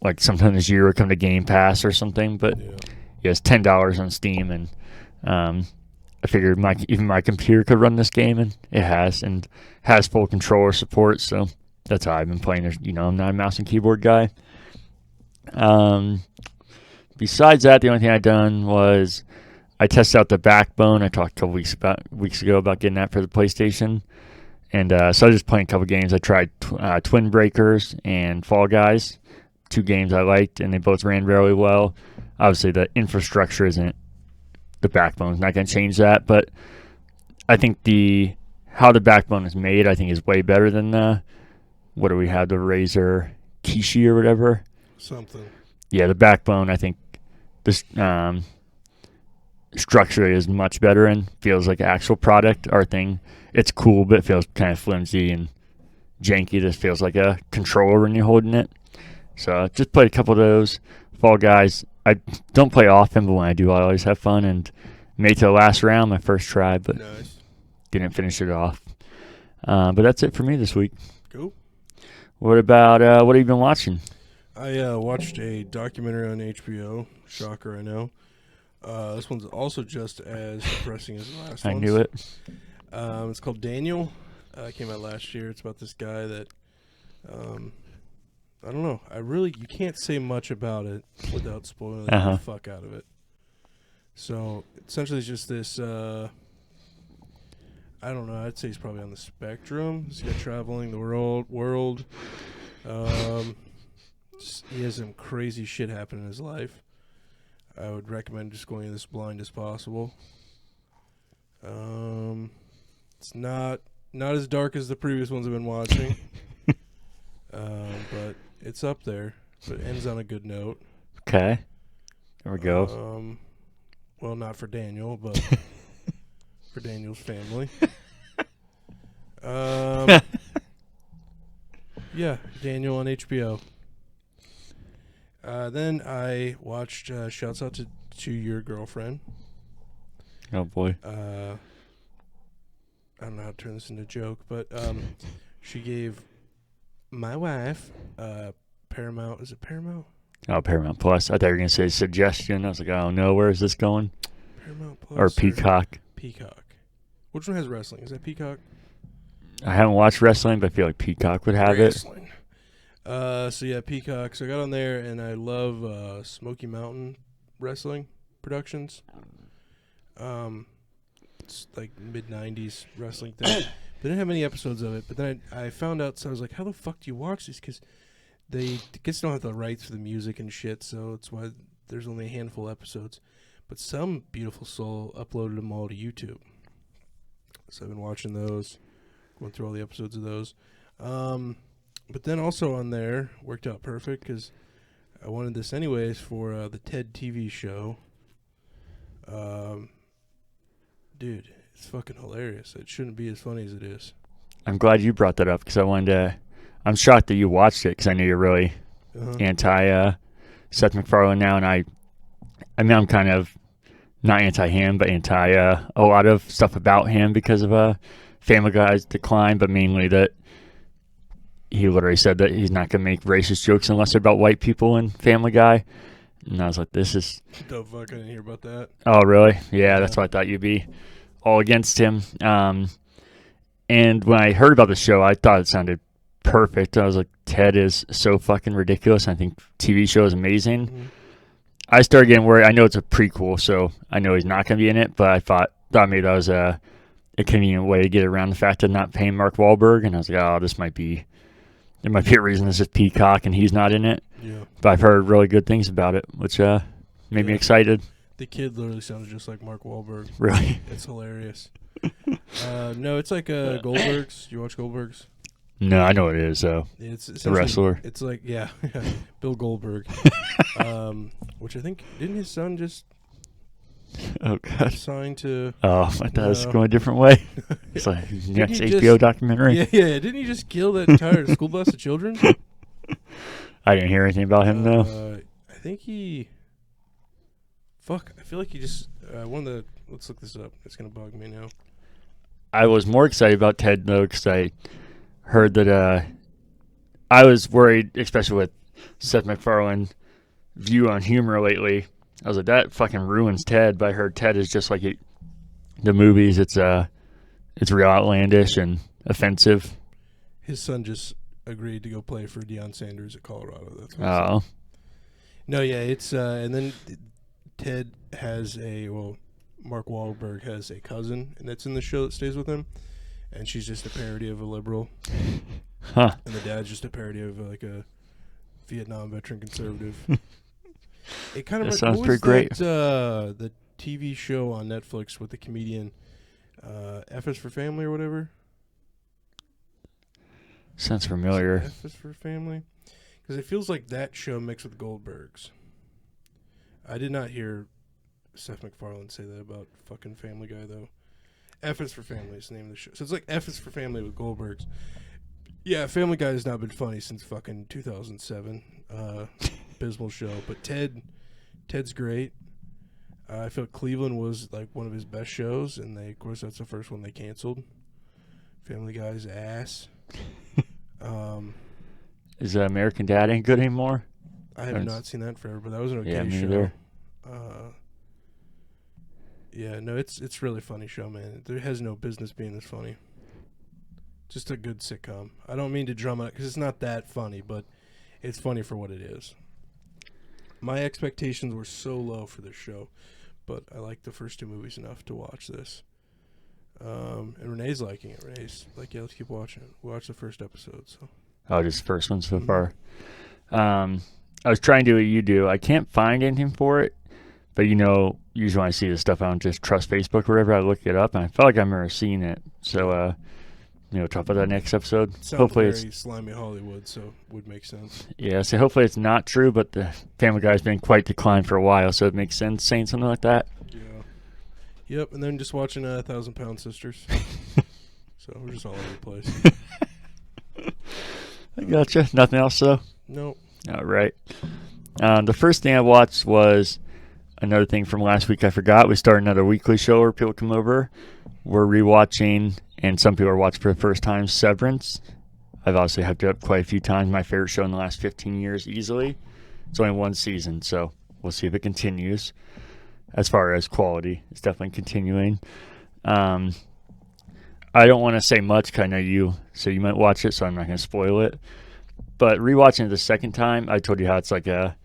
like, sometime this year will come to Game Pass or something. But yeah, it's $10 on Steam, and I figured even my computer could run this game, and it has, and has full controller support, so that's how I've been playing. I'm not a mouse and keyboard guy. Besides that, the only thing I've done was I tested out the Backbone. I talked a couple weeks ago about getting that for the PlayStation, and so I was just playing a couple games. I tried Twin Breakers and Fall Guys, 2 games I liked, and they both ran really well. Obviously, the infrastructure isn't the backbone's not going to change that. But I think how the backbone is made, I think, is way better than what do we have, the Razor Kishi or whatever. Something. Yeah, the backbone, I think this structure is much better and feels like an actual product. Our thing, it's cool, but it feels kind of flimsy and janky. This feels like a controller when you're holding it. So just played a couple of those. Fall Guys, I don't play often, but when I do, I always have fun. And made it to the last round, my first try, but Nice. didn't finish it off. But that's it for me this week. Cool. What about, what have you been watching? I watched a documentary on HBO. Shocker, I know. This one's also just as depressing as the last one. I knew it. It's called Daniel. It came out last year. It's about this guy that, I don't know. You can't say much about it without spoiling the fuck out of it. So, essentially, it's just this, I don't know. I'd say he's probably on the spectrum. He's got traveling the world. He has some crazy shit happen in his life. I would recommend just going as blind as possible. It's not as dark as the previous ones I've been watching, but it's up there. But it ends on a good note. Okay. There we go. Well, not for Daniel, but for Daniel's family. Yeah, Daniel on HBO. Then I watched Shouts Out to Your Girlfriend. Oh, boy. I don't know how to turn this into a joke, but she gave my wife Paramount. Is it Paramount? Oh, Paramount Plus. I thought you were going to say suggestion. I was like, oh, no, where is this going? Paramount Plus. Or Peacock. Peacock. Which one has wrestling? Is that Peacock? I haven't watched wrestling, but I feel like Peacock would have wrestling. So yeah, Peacock. So I got on there, and I love Smoky Mountain Wrestling Productions. It's like mid-90s wrestling thing. They didn't have many episodes of it, but then I found out, so I was like, how the fuck do you watch these? Because they don't have the rights for the music and shit, so it's why there's only a handful of episodes. But some beautiful soul uploaded them all to YouTube. So I've been watching those, going through all the episodes of those. But then also on there, worked out perfect because I wanted this anyways for the TED TV show. Dude, it's fucking hilarious. It shouldn't be as funny as it is. I'm glad you brought that up because I wanted to. I'm shocked that you watched it because I knew you're really anti Seth MacFarlane now, and I mean I'm kind of not anti him, but anti a lot of stuff about him because of Family Guy's decline, but mainly that he literally said that he's not going to make racist jokes unless they're about white people in Family Guy. And I was like, this is... The fuck, I didn't hear about that. Oh, really? Yeah, that's why I thought you'd be all against him. And when I heard about the show, I thought it sounded perfect. I was like, Ted is so fucking ridiculous. I think TV show is amazing. Mm-hmm. I started getting worried. I know it's a prequel, so I know he's not going to be in it, but I thought maybe that was a convenient way to get around the fact of not paying Mark Wahlberg. And I was like, oh, there might be a reason this is Peacock and he's not in it. Yeah. But I've heard really good things about it, which made me excited. The kid literally sounds just like Mark Wahlberg. Really? It's hilarious. No, it's like Goldbergs. You watch Goldbergs? No, I know what it is, though. It's a wrestler. It's like, yeah, Bill Goldberg. Which I think, didn't his son just sign to... Oh, I thought it was going a different way. It's like next HBO documentary. Yeah. Didn't he just kill that entire school bus of children? I didn't hear anything about him, though. I think he... Fuck, I feel like he just... let's look this up. It's going to bug me now. I was more excited about Ted, though, because I heard that... I was worried, especially with Seth MacFarlane's view on humor lately. I was like, that fucking ruins Ted, but I heard Ted is just like the movies. It's real outlandish and offensive. His son just agreed to go play for Deion Sanders at Colorado. That's what oh. No, yeah, it's and then Ted has Mark Wahlberg has a cousin, and that's in the show that stays with him, and she's just a parody of a liberal. Huh. And the dad's just a parody of like a Vietnam veteran conservative. It kind of sounds pretty great. The TV show on Netflix with the comedian F is for Family or whatever. Sounds familiar. F is for Family? Because it feels like that show mixed with Goldberg's. I did not hear Seth MacFarlane say that about fucking Family Guy, though. F is for Family is the name of the show. So it's like F is for Family with Goldberg's. Yeah, Family Guy has not been funny since fucking 2007. Abysmal show. But Ted's great. I felt Cleveland was like one of his best shows, and of course that's the first one they canceled. Family Guy's ass. Is American Dad ain't good anymore? I have not seen that forever, but that was an okay Yeah, me show. either. Yeah, no, it's really funny show, man. It has no business being this funny. Just a good sitcom. I don't mean to drum it because it's not that funny, but it's funny for what it is. My expectations were so low for this show, but I liked the first two movies enough to watch this. And Renee's liking it. Renee's like, yeah, let's keep watching it. We'll watch the first episode. So. Oh, just the first one so far. I was trying to do what you do. I can't find anything for it, but usually when I see this stuff, I don't just trust Facebook or whatever. I look it up, and I felt like I remember seeing it. So, talk about that next episode. Sounds hopefully very slimy Hollywood, so would make sense. Yeah, so hopefully it's not true, but the Family Guy's been quite declined for a while, so it makes sense saying something like that. Yeah. Yep, and then just watching 1,000 Pound Sisters. So we're just all over the place. I gotcha. Nothing else, though? Nope. All right. The first thing I watched was another thing from last week I forgot. We started another weekly show where people come over. We're rewatching, and some people are watching for the first time, Severance. I've obviously hyped it up quite a few times. My favorite show in the last 15 years easily. It's only one season, so we'll see if it continues. As far as quality, it's definitely continuing. I don't want to say much because I know you, so you might watch it, so I'm not going to spoil it. But rewatching it the second time, I told you how it's like a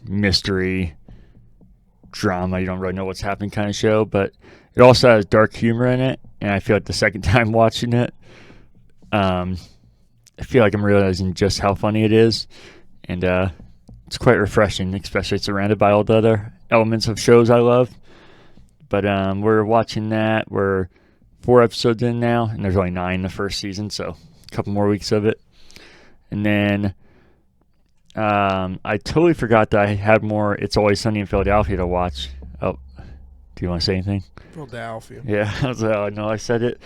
mystery drama. You don't really know what's happening kind of show, but it also has dark humor in it, and I feel like the second time watching it, I feel like I'm realizing just how funny it is, and it's quite refreshing, especially surrounded by all the other elements of shows I love. But we're watching that. We're 4 episodes in now, and there's only 9 in the first season, so a couple more weeks of it. And then I totally forgot that I had more It's Always Sunny in Philadelphia to watch. Oh, do you want to say anything? Philadelphia. Yeah, I was like, oh, no, I said it.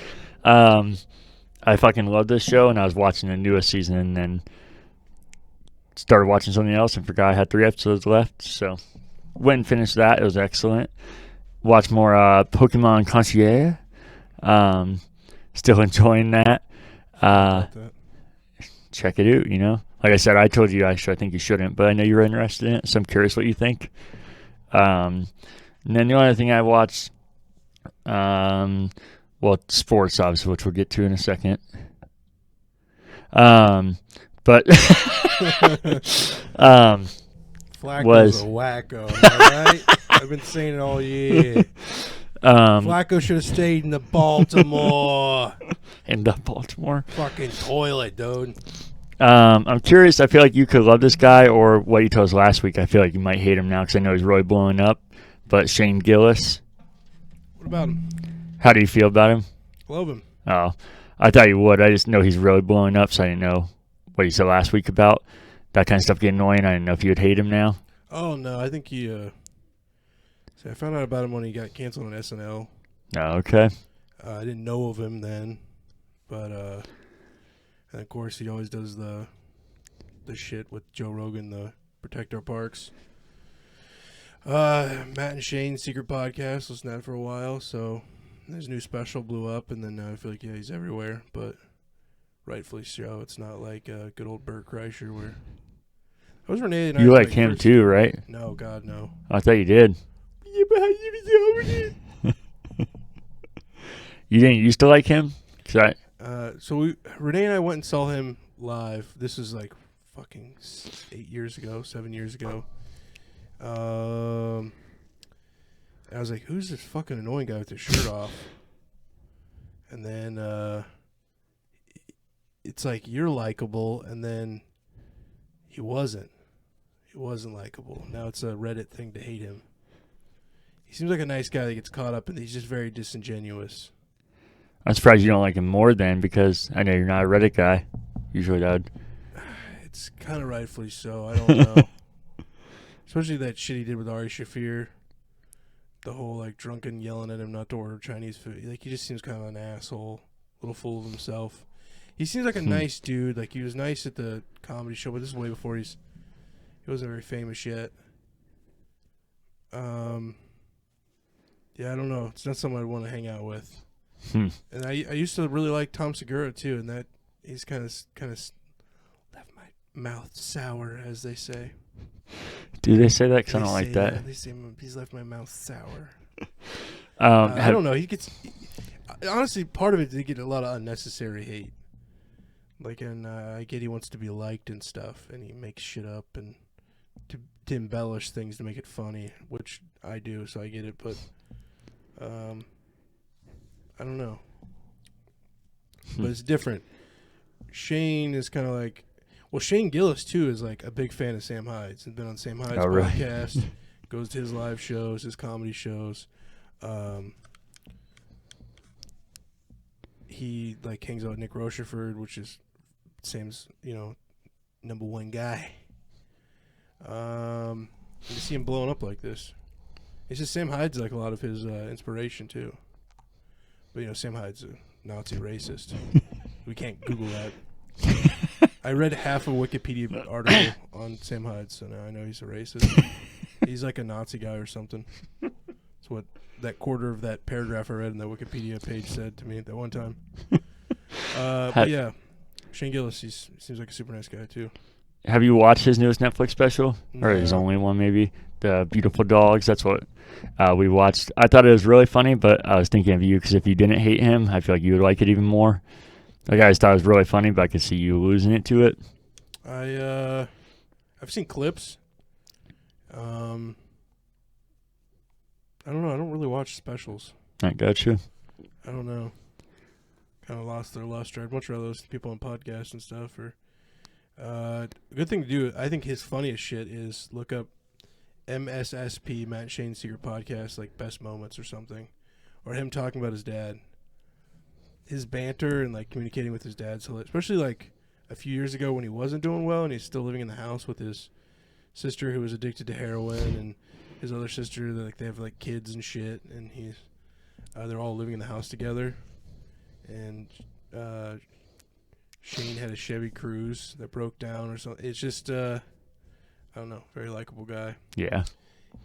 I fucking love this show, and I was watching the newest season, and then started watching something else and forgot I had 3 episodes left. So went and finished that. It was excellent. Watch more Pokemon Concierge. Still enjoying that. Check it out, Like I said, I told you I think you shouldn't, but I know you're interested in it, so I'm curious what you think. And then the only thing I watched, sports, obviously, which we'll get to in a second. But Flacco's a wacko, all right? I've been saying it all year. Flacco should have stayed in the Baltimore. In the Baltimore? Fucking toilet, dude. I'm curious. I feel like you could love this guy, or what you told us last week. I feel like you might hate him now because I know he's really blowing up. But Shane Gillis. What about him? How do you feel about him? Love him. Oh, I thought you would. I just know he's really blowing up, so I didn't know what you said last week about that kind of stuff getting annoying. I didn't know if you would hate him now. Oh, no. I think he... I found out about him when he got canceled on SNL. Oh, okay. I didn't know of him then, but and of course he always does the shit with Joe Rogan, the Protect Our Parks. Matt and Shane's secret podcast, listened to that for a while, so his new special blew up, and then now I feel like he's everywhere, but rightfully so. It's not like good old Bert Kreischer where. I was Renee and I. You like him too, right? No, God, no. I thought you did. You didn't used to like him? So Renee and I went and saw him live. This is like fucking 7 years ago. I was like, who's this fucking annoying guy with his shirt off? And then it's like, you're likable, and then he wasn't. He wasn't likable. Now it's a Reddit thing to hate him. He seems like a nice guy that gets caught up, and he's just very disingenuous. I'm surprised you don't like him more then, because I know you're not a Reddit guy. Usually that would. It's kind of rightfully so. I don't know. Especially that shit he did with Ari Shafir. The whole, like, drunken yelling at him not to order Chinese food. Like, he just seems kind of an asshole. A little full of himself. He seems like a nice dude. Like, he was nice at the comedy show, but this is way before he wasn't very famous yet. Yeah, I don't know. It's not someone I'd want to hang out with. And I used to really like Tom Segura too, and that he's kind of left my mouth sour, as they say. Do they say that? Because I don't like that. Yeah, they say he's left my mouth sour. I don't know. He gets honestly part of it. They get a lot of unnecessary hate. Like, and I get he wants to be liked and stuff, and he makes shit up and to embellish things to make it funny, which I do, so I get it. But I don't know. But it's different. Shane is kind of like, well, Shane Gillis too is like a big fan of Sam Hyde's and been on Sam Hyde's podcast. Goes to his live shows, his comedy shows. He like hangs out with Nick Rocheford, which is Sam's, number one guy. You see him blowing up like this. It's just Sam Hyde's like a lot of his inspiration too. But Sam Hyde's a Nazi racist. We can't Google that. I read half a Wikipedia article on Sam Hyde, so now I know he's a racist. He's like a Nazi guy or something. That's what that quarter of that paragraph I read in the Wikipedia page said to me at that one time. But yeah, Shane Gillis, he seems like a super nice guy too. Have you watched his newest Netflix special? No. Or his only one, maybe? The Beautiful Dogs. That's what we watched. I thought it was really funny, but I was thinking of you because if you didn't hate him, I feel like you would like it even more. Like, I just thought it was really funny, but I could see you losing it to it. I've seen clips. I don't know. I don't really watch specials. I got you. I don't know. Kind of lost their luster. I'd much rather listen to people on podcasts and stuff. Or a good thing to do, I think his funniest shit is look up MSSP, Matt and Shane's Secret Podcast, like Best Moments or something. Or him talking about his dad. His banter and like communicating with his dad, so especially like a few years ago when he wasn't doing well and he's still living in the house with his sister who was addicted to heroin and his other sister that like they have like kids and shit, and they're all living in the house together. And Shane had a Chevy Cruze that broke down or something. It's just I don't know, very likable guy. Yeah.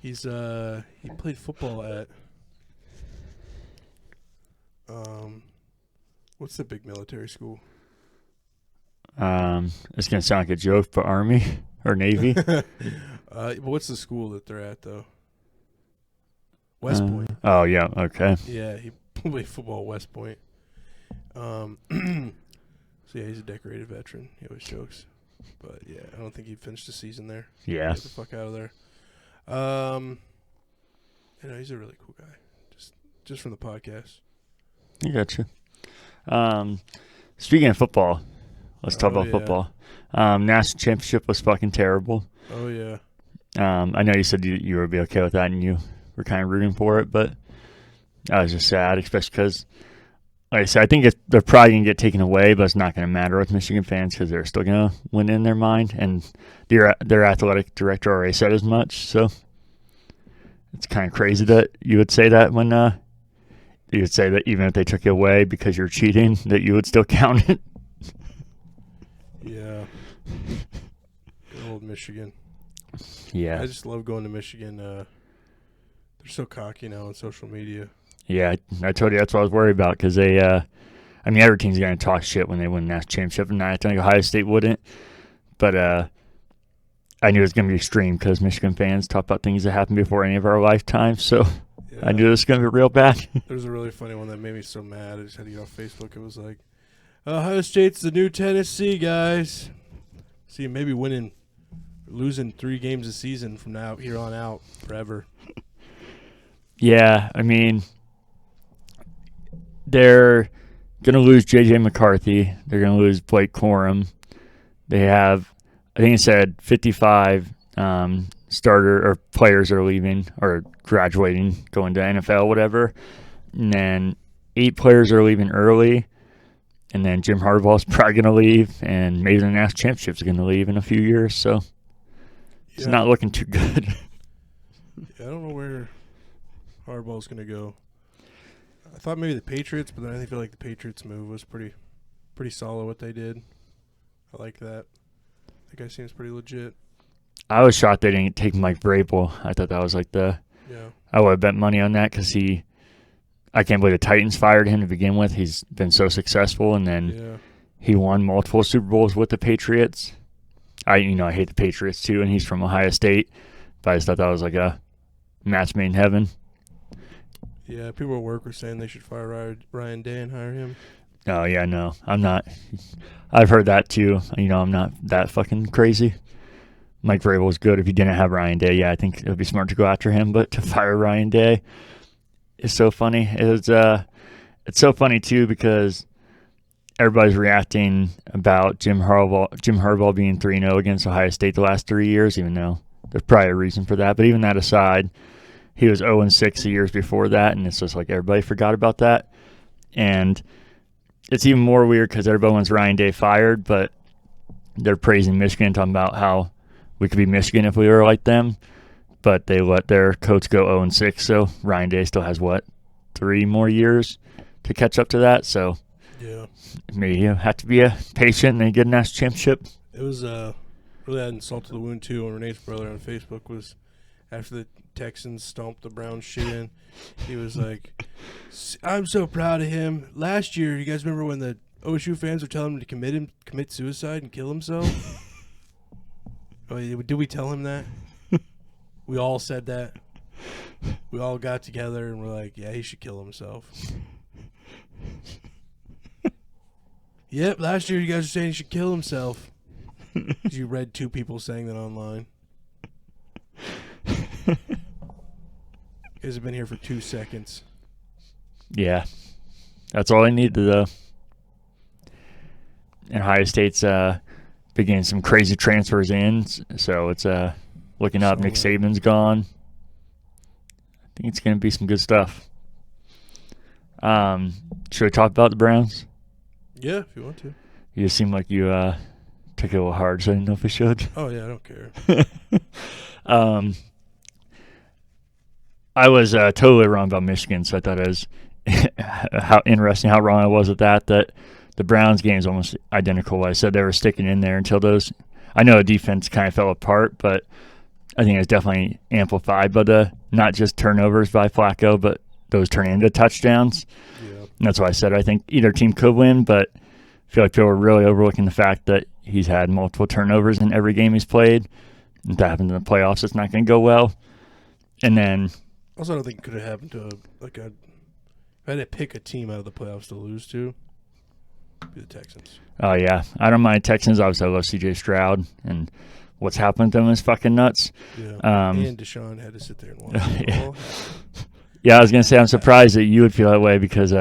He played football at what's the big military school? It's gonna sound like a joke, but Army or Navy. What's the school that they're at though? West Point. Oh yeah, okay. Yeah, he played football at West Point. So yeah, he's a decorated veteran. He always jokes, but yeah, I don't think he finished the season there. Yeah. Get the fuck out of there. He's a really cool guy. Just from the podcast. I got you. Speaking of football, let's talk about football. National championship was fucking terrible. Oh yeah. I know you said you would be okay with that, and you were kind of rooting for it, but I was just sad, especially because, like I said, I think they're probably going to get taken away, but it's not going to matter with Michigan fans because they're still going to win in their mind, and their athletic director already said as much. So it's kind of crazy that you would say that when you would say that even if they took it away because you're cheating, that you would still count it. Yeah. Good old Michigan. Yeah. I just love going to Michigan. They're so cocky now on social media. Yeah, I told you that's what I was worried about because they, every team's going to talk shit when they win the national championship, and I think Ohio State wouldn't. But I knew it was going to be extreme because Michigan fans talk about things that happened before any of our lifetimes, so yeah. I knew it was going to be real bad. There's a really funny one that made me so mad. I just had to get off Facebook. It was like, Ohio State's the new Tennessee, guys. See, maybe losing 3 games a season from now here on out forever. Yeah, they're going to lose J.J. McCarthy. They're going to lose Blake Corum. They have, I think it said 55 starter or players are leaving or graduating, going to NFL, whatever. And then 8 players are leaving early. And then Jim Harbaugh's probably going to leave, and maybe the national championship's going to leave in a few years. So it's not looking too good. I don't know where Harbaugh's going to go. I thought maybe the Patriots, but then I feel like the Patriots move was pretty solid what they did. I like that. That guy seems pretty legit. I was shocked they didn't take Mike Vrabel. I thought that was like I would have bet money on that because I can't believe the Titans fired him to begin with. He's been so successful, and then he won multiple Super Bowls with the Patriots. I hate the Patriots too, and he's from Ohio State, but I just thought that was like a match made in heaven. Yeah, people at work were saying they should fire Ryan Day and hire him. Oh, yeah, no, I'm not. I've heard that too. I'm not that fucking crazy. Mike Vrabel was good. If you didn't have Ryan Day, I think it would be smart to go after him, but to fire Ryan Day is so funny. It's so funny too because everybody's reacting about Jim Harbaugh being 3-0 against Ohio State the last 3 years, even though there's probably a reason for that. But even that aside, he was 0-6 the years before that, and it's just like everybody forgot about that. And it's even more weird because everybody wants Ryan Day fired, but they're praising Michigan, talking about how we could be Michigan if we were like them. But they let their coach go 0-6, so Ryan Day still has, 3 more years to catch up to that. So maybe you have to be patient and get a national championship. It was really had insult to the wound, too, when Renee's brother on Facebook was, after the Texans stomped the Browns shit in, he was like, I'm so proud of him. Last year, you guys remember when the OSU fans were telling him to commit suicide and kill himself? Did we tell him that? We all said that. We all got together and we're like, yeah, he should kill himself. Yep, last year you guys were saying he should kill himself. You read 2 people saying that online. You guys have been here for 2 seconds. Yeah. That's all I needed, though. And Ohio State's beginning some crazy transfers in, so it's looking up. Nick Saban's gone. I think it's going to be some good stuff. Should we talk about the Browns? Yeah, if you want to. You seem like you took it a little hard, so I didn't know if we should. Oh, yeah, I don't care. I was totally wrong about Michigan, so I thought it was how interesting how wrong I was with that the Browns game is almost identical. I said they were sticking in there until those – I know the defense kind of fell apart, but I think it's definitely amplified by the not just turnovers by Flacco, but those turn into touchdowns. Yeah. And that's why I said I think either team could win, but I feel like people are really overlooking the fact that he's had multiple turnovers in every game he's played. If that happens in the playoffs, it's not going to go well. And then – also, I don't think it could have happened to if I had to pick a team out of the playoffs to lose to, it'd be the Texans. Oh, yeah. I don't mind Texans. Obviously, I love C.J. Stroud, and what's happened to them is fucking nuts. Yeah, and Deshaun had to sit there and watch it all. Yeah, I was going to say I'm surprised that you would feel that way because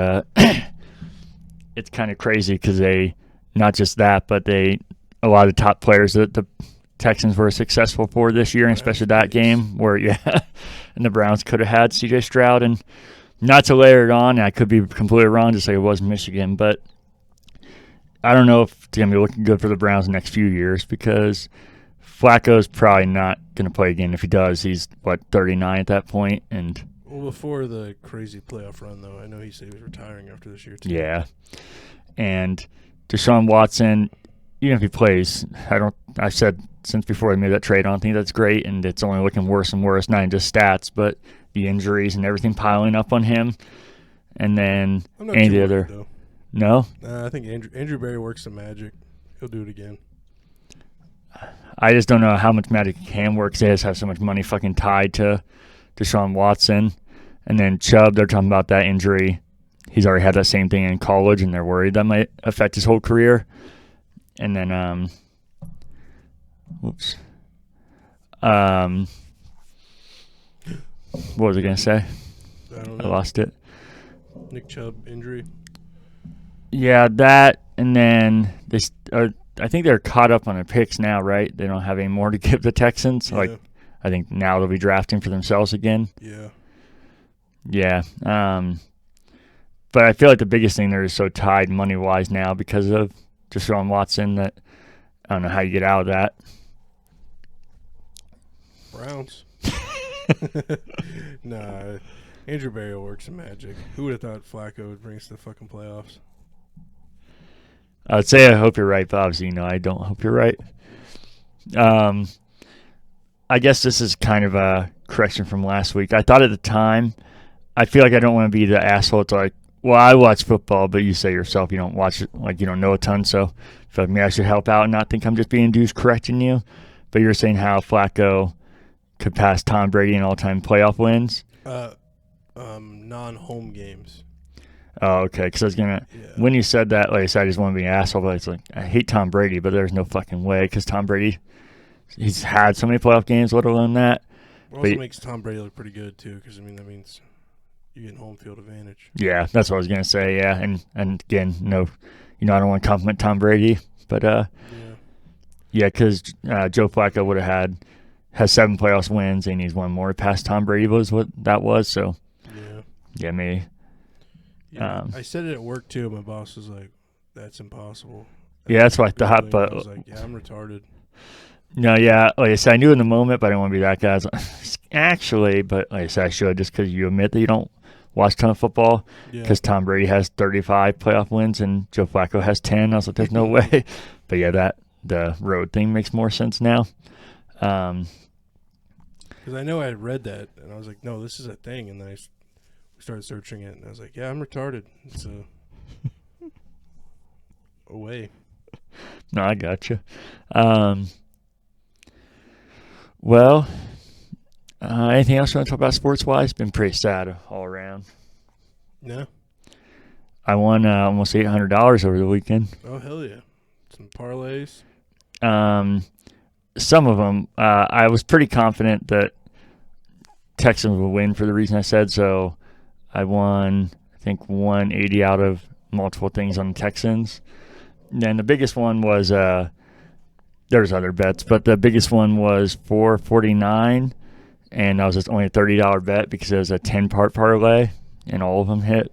it's kind of crazy because they, not just that, but a lot of top players that the Texans were successful for this year, and especially that game where, and the Browns could have had C.J. Stroud. And not to layer it on, I could be completely wrong to say it was Michigan, but I don't know if it's going to be looking good for the Browns the next few years because Flacco's probably not going to play again. If he does, he's, 39 at that point. Well, before the crazy playoff run, though, I know he said he was retiring after this year, too. Yeah. And Deshaun Watson, even if he plays, I've said since before they made that trade, I don't think that's great, and it's only looking worse and worse, not just stats, but the injuries and everything piling up on him. And then any of the other. Though. No? I think Andrew Berry works some magic. He'll do it again. I just don't know how much magic can work because they just have so much money fucking tied to Deshaun Watson. And then Chubb, they're talking about that injury. He's already had that same thing in college, and they're worried that might affect his whole career. And then, what was I going to say? I don't know. I lost it. Nick Chubb injury. Yeah, that, and then I think they're caught up on their picks now, right? They don't have any more to give the Texans. Yeah. I think now they'll be drafting for themselves again. Yeah. Yeah. But I feel like the biggest thing there is so tied money-wise now because of Deshaun Watson that I don't know how you get out of that. Browns. Nah, Andrew Berry will work some magic. Who would have thought Flacco would bring us to the fucking playoffs? I would say I hope you're right, but obviously, I don't hope you're right. I guess this is kind of a correction from last week. I thought at the time, I feel like I don't want to be the asshole. It's like, well, I watch football, but you say yourself you don't watch it, like you don't know a ton, so I feel like maybe I should help out and not think I'm just being douche correcting you. But you're saying how Flacco could pass Tom Brady in all-time playoff wins. Non-home games. Oh, okay. Because I was gonna, when you said that, like I said, I just want to be an asshole. But it's like I hate Tom Brady, but there's no fucking way because Tom Brady, he's had so many playoff games, let alone that. It also makes Tom Brady look pretty good too, because that means you get home field advantage. Yeah, that's what I was gonna say. Yeah, and again, no, I don't want to compliment Tom Brady, but yeah, because Joe Flacco has 7 playoffs wins and he's won more past Tom Brady was what that was. So yeah, maybe. Yeah, I said it at work too. My boss was like, "That's impossible." That's what I thought. But I was like, "Yeah, I'm retarded." No, yeah, like I said, I knew in the moment, but I didn't want to be that guy. I was like, actually, but like I said, I should just because you admit that you don't watch a ton of football. Because Tom Brady has 35 playoff wins and Joe Flacco has 10. I was like, there's no way. But yeah, the road thing makes more sense now. Because I know I had read that, and I was like, no, this is a thing. And then we started searching it, and I was like, yeah, I'm retarded. It's a way. No, I got you. Well, anything else you want to talk about sports-wise? Been pretty sad all around. No. I won almost $800 over the weekend. Oh, hell yeah. Some parlays. Some of them, I was pretty confident that Texans would win for the reason I said. So I won, I think, 180 out of multiple things on the Texans. And then the biggest one was, there's other bets, but the biggest one was 449, and that was just only a $30 bet because it was a 10-part parlay, and all of them hit.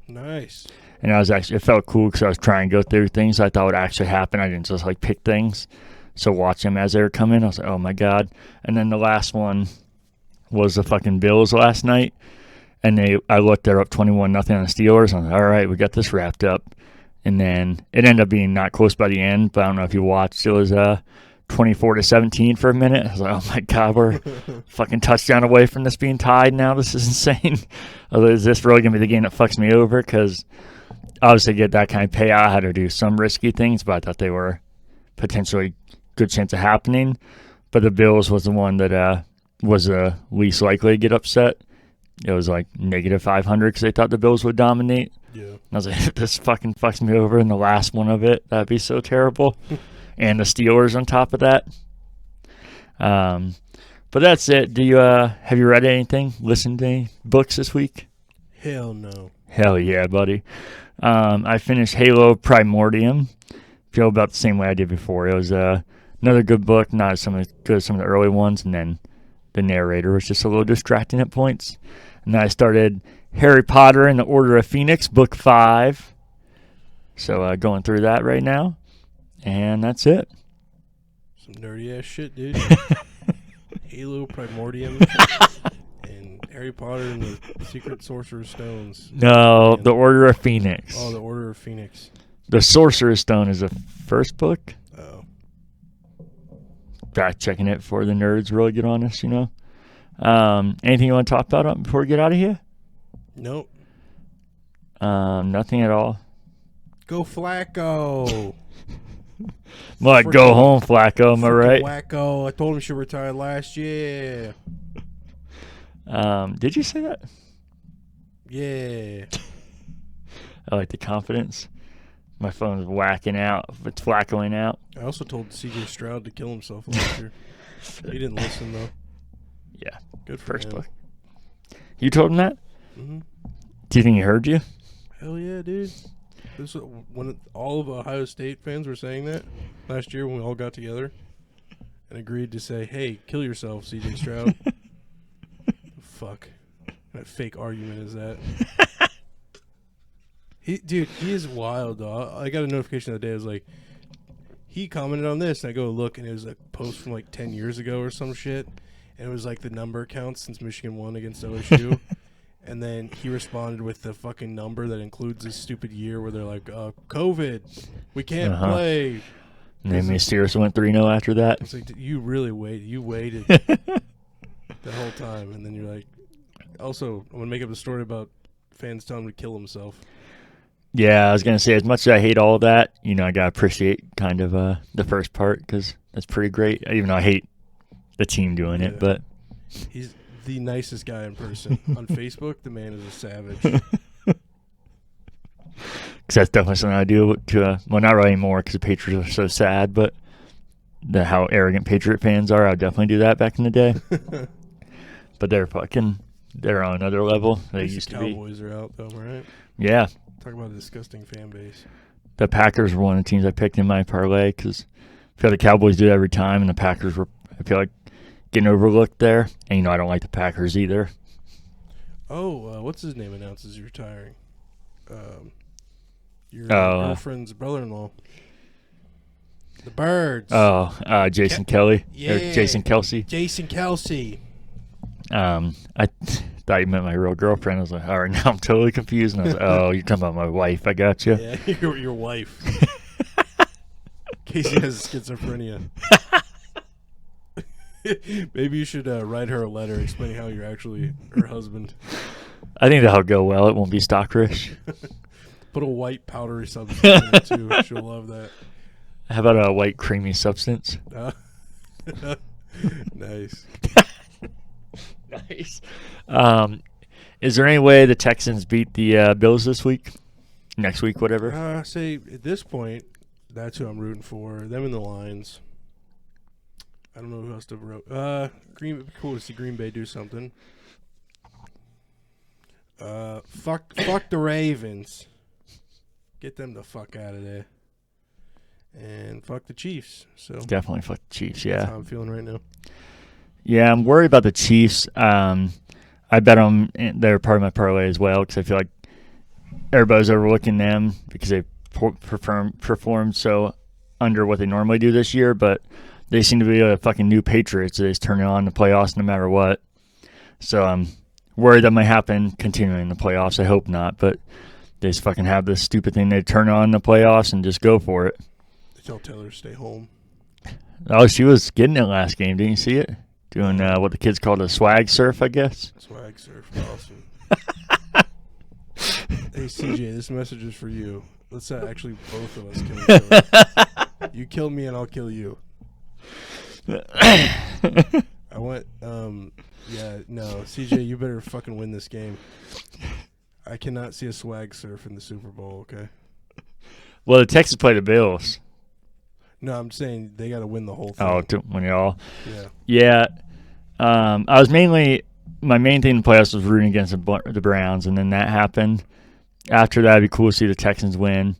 Nice. And it felt cool because I was trying to go through things I thought would actually happen. I didn't just pick things. So watch them as they were coming. I was like, oh my God. And then the last one was the fucking Bills last night. And I looked, they're up 21-0 on the Steelers. I'm like, all right, we got this wrapped up. And then it ended up being not close by the end, but I don't know if you watched. It was 24-17 for a minute. I was like, oh my God, we're fucking touchdown away from this being tied now. This is insane. Is this really going to be the game that fucks me over? Because obviously get that kind of payout, I had to do some risky things, but I thought they were potentially good chance of happening. But the Bills was the one that was the least likely to get upset. It was like negative 500 because they thought the Bills would dominate. Yeah. And I was like, if this fucking fucks me over in the last one of it, that'd be so terrible. And the Steelers on top of that. But that's it. Have you read anything? Listened to any books this week? Hell no. Hell yeah, buddy. I finished Halo Primordium. Feel about the same way I did before. It was another good book, not as good as some of the early ones, and then the narrator was just a little distracting at points. And then I started Harry Potter and the Order of Phoenix, book 5. So going through that right now. And that's it. Some nerdy ass shit, dude. Halo Primordium and Harry Potter and the Secret Sorcerer's Stones. No, the Order of Phoenix. Oh, the Order of Phoenix. The Sorcerer's Stone is the first book. Oh. Fact checking it before the nerds really get on us, Anything you want to talk about before we get out of here? Nope. Nothing at all. Go Flacco. What? Go home, Flacco. Am I right? Wacko. I told him she retired last year. Did you say that? Yeah. I like the confidence. My phone's whacking out. It's flaccoing out. I also told C.J. Stroud to kill himself last year. He didn't listen, though. Yeah. Good for First him. book. You told him that? Mm-hmm. Do you think he heard you? Hell yeah, dude. This was when all of Ohio State fans were saying that last year when we all got together. and agreed to say, "Hey, kill yourself, C.J. Stroud." Fuck. What fake argument is that? He is wild, though. I got a notification the other day. It was like, he commented on this, and I go look, and it was a post from like 10 years ago or some shit. And it was like the number counts since Michigan won against OSU. And then he responded with the fucking number that includes this stupid year where they're like, COVID, we can't play. And then Steelers went 3-0 after that. It's like, you really waited. You waited the whole time. And then you're like, also, I'm going to make up a story about fans telling him to kill himself. Yeah, I was going to say, as much as I hate all of that, I got to appreciate kind of the first part because that's pretty great, even though I hate the team doing it. But he's the nicest guy in person. On Facebook, the man is a savage. Because that's definitely something I do to, well, not really anymore because the Patriots are so sad, but how arrogant Patriot fans are, I would definitely do that back in the day. But they're on another level. They used to be. Cowboys are out, though, right? Yeah. Talk about a disgusting fan base. The Packers were one of the teams I picked in my parlay because I feel the Cowboys do it every time, and the Packers were, I feel like, getting overlooked there. And, I don't like the Packers either. Oh, what's his name announces he's retiring? Your girlfriend's brother-in-law. The Birds. Jason Kelly. Yeah. Or Jason Kelsey. Jason Kelsey. I thought you meant my real girlfriend. I was like, all right, now I'm totally confused. And I was like, oh, you're talking about my wife. I got you. Yeah, your wife. Casey has schizophrenia. Maybe you should write her a letter explaining how you're actually her husband. I think that'll go well. It won't be stockerish. Put a white powdery substance in it, too. She'll love that. How about a white creamy substance? Nice. Nice. Is there any way the Texans beat the Bills this week? Next week, whatever? Say, at this point, that's who I'm rooting for. Them and the Lions. I don't know who else to root. Cool to see Green Bay do something. Fuck the Ravens. Get them the fuck out of there. And fuck the Chiefs. So Definitely fuck the Chiefs, yeah. That's how I'm feeling right now. Yeah, I'm worried about the Chiefs. I bet them they're part of my parlay as well because I feel like everybody's overlooking them because they performed so under what they normally do this year, but they seem to be a fucking new Patriots. They just turn it on in the playoffs no matter what. So I'm worried that might happen continuing in the playoffs. I hope not, but they just fucking have this stupid thing they turn on in the playoffs and just go for it. They tell Taylor to stay home. Oh, she was getting it last game. Didn't you see it? Doing what the kids call the swag surf, I guess. Swag surf. Awesome. Hey, CJ, this message is for you. Let's actually both of us kill each other. You kill me and I'll kill you. I went, CJ, you better fucking win this game. I cannot see a swag surf in the Super Bowl, okay? Well, the Texans play the Bills. No, I'm saying they got to win the whole thing. Oh, to win it all? Yeah. Yeah. I was my main thing in the playoffs was rooting against the Browns, and then that happened. After that, it'd be cool to see the Texans win.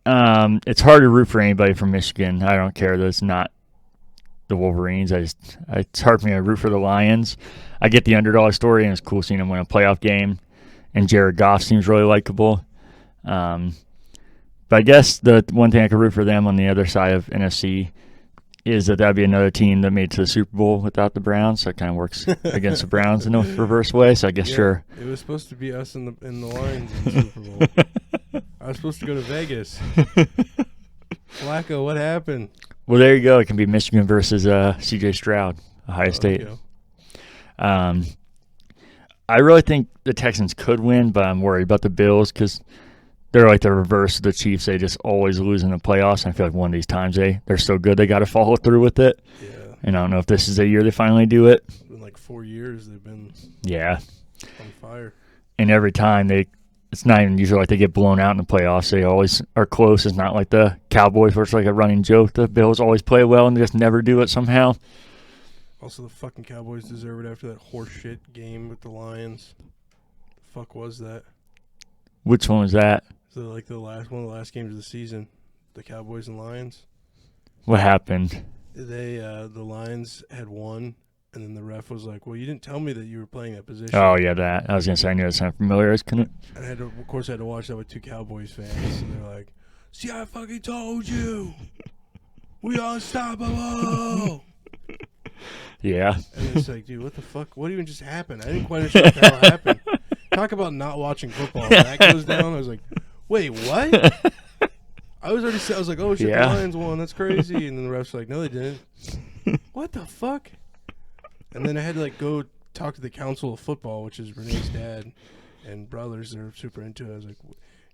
It's hard to root for anybody from Michigan. I don't care that it's not the Wolverines. It's hard for me to root for the Lions. I get the underdog story, and it's cool seeing them win a playoff game. And Jared Goff seems really likable. But I guess the one thing I could root for them on the other side of NFC is that'd be another team that made it to the Super Bowl without the Browns. So it kind of works against the Browns in a reverse way. So I guess sure. It was supposed to be us in the Lions in the Super Bowl. I was supposed to go to Vegas. Flacco, what happened? Well, there you go. It can be Michigan versus C.J. Stroud, Ohio State. I really think the Texans could win, but I'm worried about the Bills because they're like the reverse of the Chiefs. They just always lose in the playoffs. And I feel like one of these times they're so good they got to follow through with it. Yeah. And I don't know if this is the year they finally do it. It's been like 4 years they've been on fire. And every time it's not even usually like they get blown out in the playoffs. They always are close. It's not like the Cowboys where it's like a running joke. The Bills always play well and they just never do it somehow. Also, the fucking Cowboys deserve it after that horseshit game with the Lions. The fuck was that? Which one was that? So like one of the last games of the season, the Cowboys and Lions. What happened? The Lions had won, and then the ref was like, "Well, you didn't tell me that you were playing that position." Oh yeah, that I was gonna say I knew it sounded familiar. Couldn't. And of course, I had to watch that with two Cowboys fans, and they're like, "See, I fucking told you, we unstoppable." Yeah. And it's like, dude, what the fuck? What even just happened? I didn't quite understand what the hell happened. Talk about not watching football. When that goes down, I was like, wait, what? I was like, oh shit, Yeah. the Lions won. That's crazy. And then the refs were like, no, they didn't. What the fuck? And then I had to like go talk to the Council of Football, which is Renee's dad and brothers. They're super into it. I was like,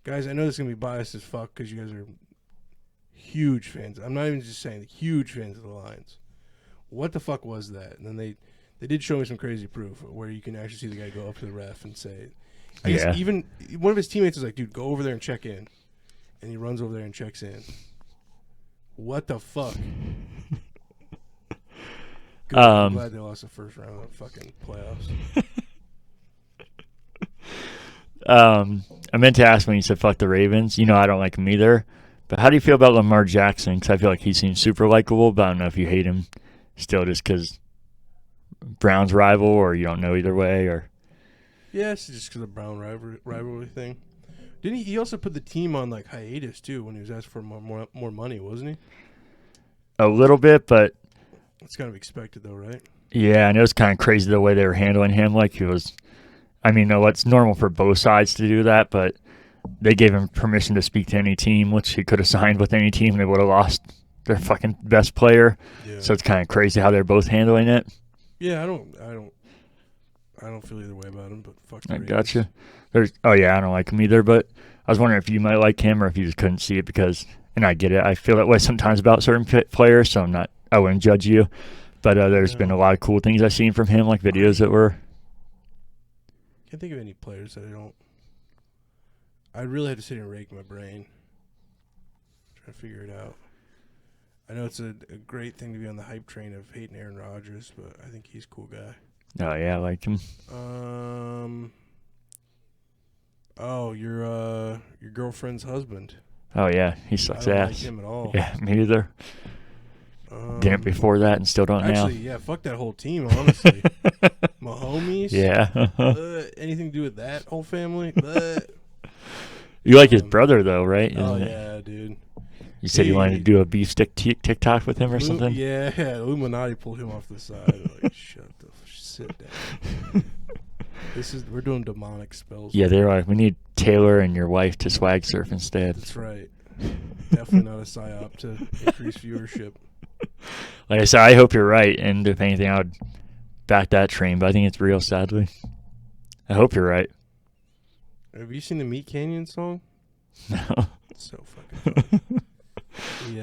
guys, I know this is gonna be biased as fuck because you guys are huge fans. I'm not even just saying huge fans of the Lions. What the fuck was that? And then they did show me some crazy proof where you can actually see the guy go up to the ref and say, I guess even one of his teammates is like, dude, go over there and check in. And he runs over there and checks in. What the fuck? Good, I'm glad they lost the first round of fucking playoffs. I meant to ask when you said fuck the Ravens. I don't like him either. But how do you feel about Lamar Jackson? Because I feel like he seems super likable, but I don't know if you hate him still just because Browns rival, or you don't know either way, or yeah, it's just because of the Brown rivalry thing. Didn't he also put the team on like hiatus too when he was asked for more money, wasn't he? a little bit, but It's kind of expected though, right? yeah, and it was kind of crazy the way they were handling him. Like he was, it's normal for both sides to do that, but they gave him permission to speak to any team, which he could have signed with any team. They would have lost their fucking best player. Yeah. So it's kind of crazy how they're both handling it. Yeah, I don't feel either way about him, but fuck the I Ravens. gotcha. I don't like him either, but I was wondering if you might like him or if you just couldn't see it because, and I get it, I feel that way sometimes about certain players, so I wouldn't judge you. But there's been a lot of cool things I've seen from him, like videos that were. Can't think of any players that I really had to sit here and rake my brain, try to figure it out. I know it's a great thing to be on the hype train of hating Aaron Rodgers, but I think he's a cool guy. Oh yeah, I like him. Your girlfriend's husband. Oh yeah, he I sucks don't ass. like him at all. Yeah, me either. Didn't before that, and still don't Actually, yeah, fuck that whole team, honestly. My homies. Yeah. Anything to do with that whole family? You like his brother though, right? Oh Isn't it? yeah, dude. You said you wanted to do a beef stick TikTok with him or something? Yeah, Illuminati pulled him off the side. Like, sit down. We're doing demonic spells. Yeah, they're like, we need Taylor and your wife to swag surf instead. That's right. Definitely not a psyop to increase viewership. Like I said, I hope you're right, and if anything, I would back that train, but I think it's real, sadly. I hope you're right. Have you seen the Meat Canyon song? No. It's so fucking funny. He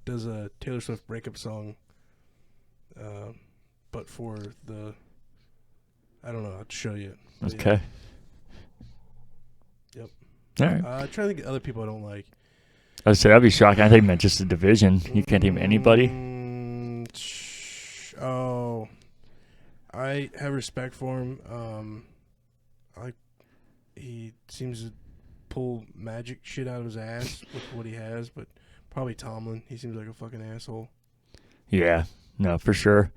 does a Taylor Swift breakup song, but for the... I don't know. I'll show you. But Okay. Yep. All right. I'm trying to think of other people I don't like. I said, I'd be shocked. I think it meant just a division. You can't think of anybody? I have respect for him. He seems to pull magic shit out of his ass with what he has, but probably Tomlin. He seems like a fucking asshole. Yeah. No, for sure.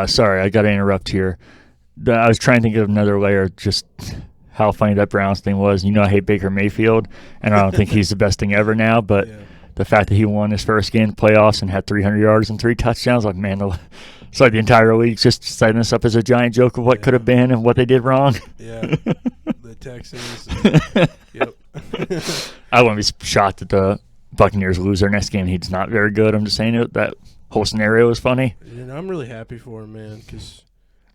Sorry, I got to interrupt here. I was trying to think of another layer, just how funny that Browns thing was. I hate Baker Mayfield, and I don't think he's the best thing ever now, but the fact that he won his first game in the playoffs and had 300 yards and 3 touchdowns, like, man, it's like the entire league's just setting this up as a giant joke of what could have been and what they did wrong. Yeah. The Texans. Yep. I wouldn't be shocked that the Buccaneers lose their next game. He's not very good. I'm just saying that whole scenario was funny. And I'm really happy for him, man, because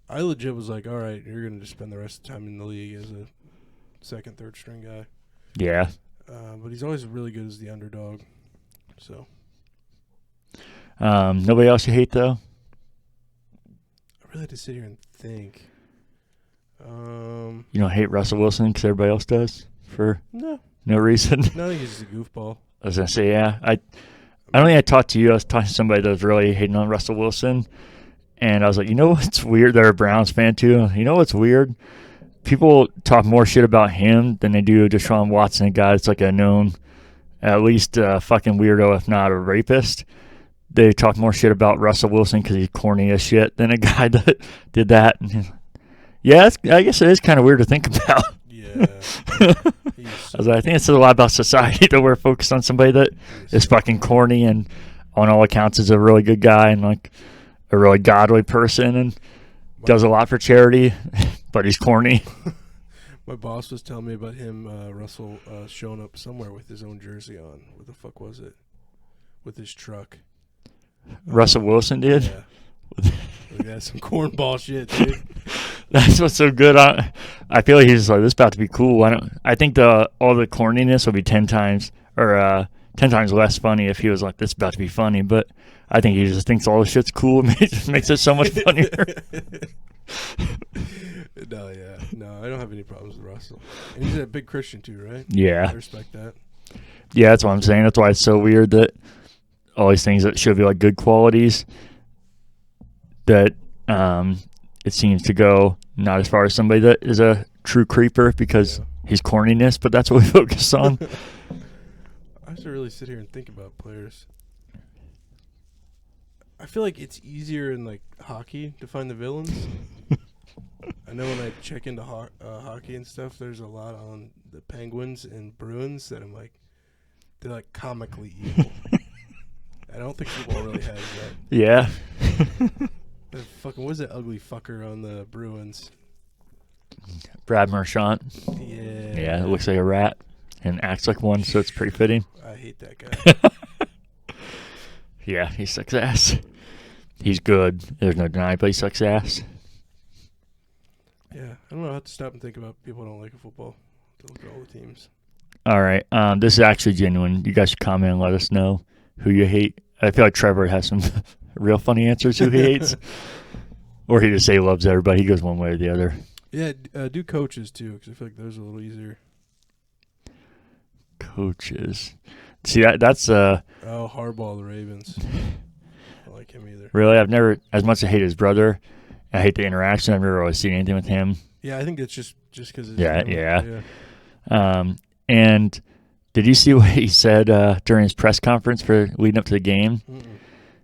I legit was like, all right, you're going to just spend the rest of the time in the league as a second, third string guy. Yeah. But he's always really good as the underdog. So. Nobody else you hate, though? I really had to sit here and think. You don't hate Russell Wilson because everybody else does for no reason? No, I think he's just a goofball. I was going to say, yeah. I don't think I talked to you. I was talking to somebody that was really hating on Russell Wilson. And I was like, you know what's weird? They're a Browns fan, too. You know what's weird? People talk more shit about him than they do Deshaun Watson, a guy that's like a known, at least fucking weirdo, if not a rapist. they talk more shit about Russell Wilson because he's corny as shit than a guy that did that. And yeah, I guess it is kind of weird to think about. Yeah. I think it says a lot about society that we're focused on somebody that is fucking corny and on all accounts is a really good guy and like a really godly person and does a lot for charity, but he's corny. My boss was telling me about him, Russell, showing up somewhere with his own jersey on. What the fuck was it? With his truck. Russell Wilson did? Yeah. Like, that's some cornball shit, dude. That's what's so good. I feel like he's like, this is about to be cool. I think all the corniness will be 10 times or 10 times less funny if he was like, this is about to be funny. But I think he just thinks all the shit's cool and it just makes it so much funnier. No, I don't have any problems with Russell. And he's a big Christian too, right? Yeah. I respect that. Yeah, that's what I'm saying. That's why it's so weird that all these things that should be like good qualities that it seems to go not as far as somebody that is a true creeper because he's corniness, but that's what we focus on. I have to really sit here and think about players. I feel like it's easier in like hockey to find the villains. I know when I check into hockey and stuff, there's a lot on the Penguins and Bruins that I'm like, they're like comically evil. I don't think football really has that. Yeah. What was that ugly fucker on the Bruins? Brad Marchand. Yeah. Yeah, it looks like a rat and acts like one, so it's pretty fitting. I hate that guy. Yeah, he sucks ass. He's good. There's no denying, but he sucks ass. Yeah, I don't know. I have to stop and think about people who don't like football. To look at all the teams. All right. This is actually genuine. You guys should comment and let us know who you hate. I feel like Trevor has some real funny answers who he hates. Or he just say he loves everybody. He goes one way or the other. Yeah, do coaches too, because I feel like those are a little easier. Coaches. See, that's... Harbaugh, the Ravens. I don't like him either. Really? I've never... As much as I hate his brother, I hate the interaction. I've never really seen anything with him. Yeah, I think it's just because... Yeah. And did you see what he said during his press conference for leading up to the game? Mm-mm.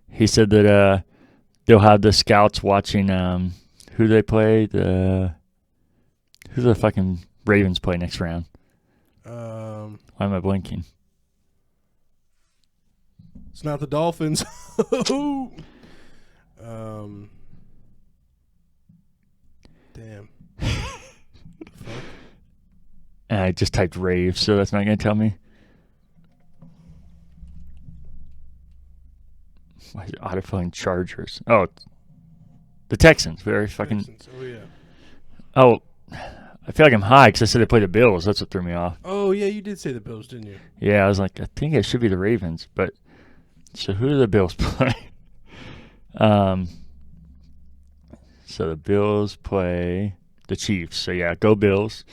He said that they'll have the scouts watching who they play. Who the fucking Ravens play next round? Why am I blinking? It's not the Dolphins. Damn. Fuck. And I just typed rave, so that's not going to tell me. Why is it autofilling Chargers? Oh, the Texans. Very fucking... Texans. Oh, yeah. Oh, I feel like I'm high because I said they play the Bills. That's what threw me off. Oh, yeah, you did say the Bills, didn't you? Yeah, I was like, I think it should be the Ravens, but... So who do the Bills play? So the Bills play the Chiefs. So, yeah, go Bills.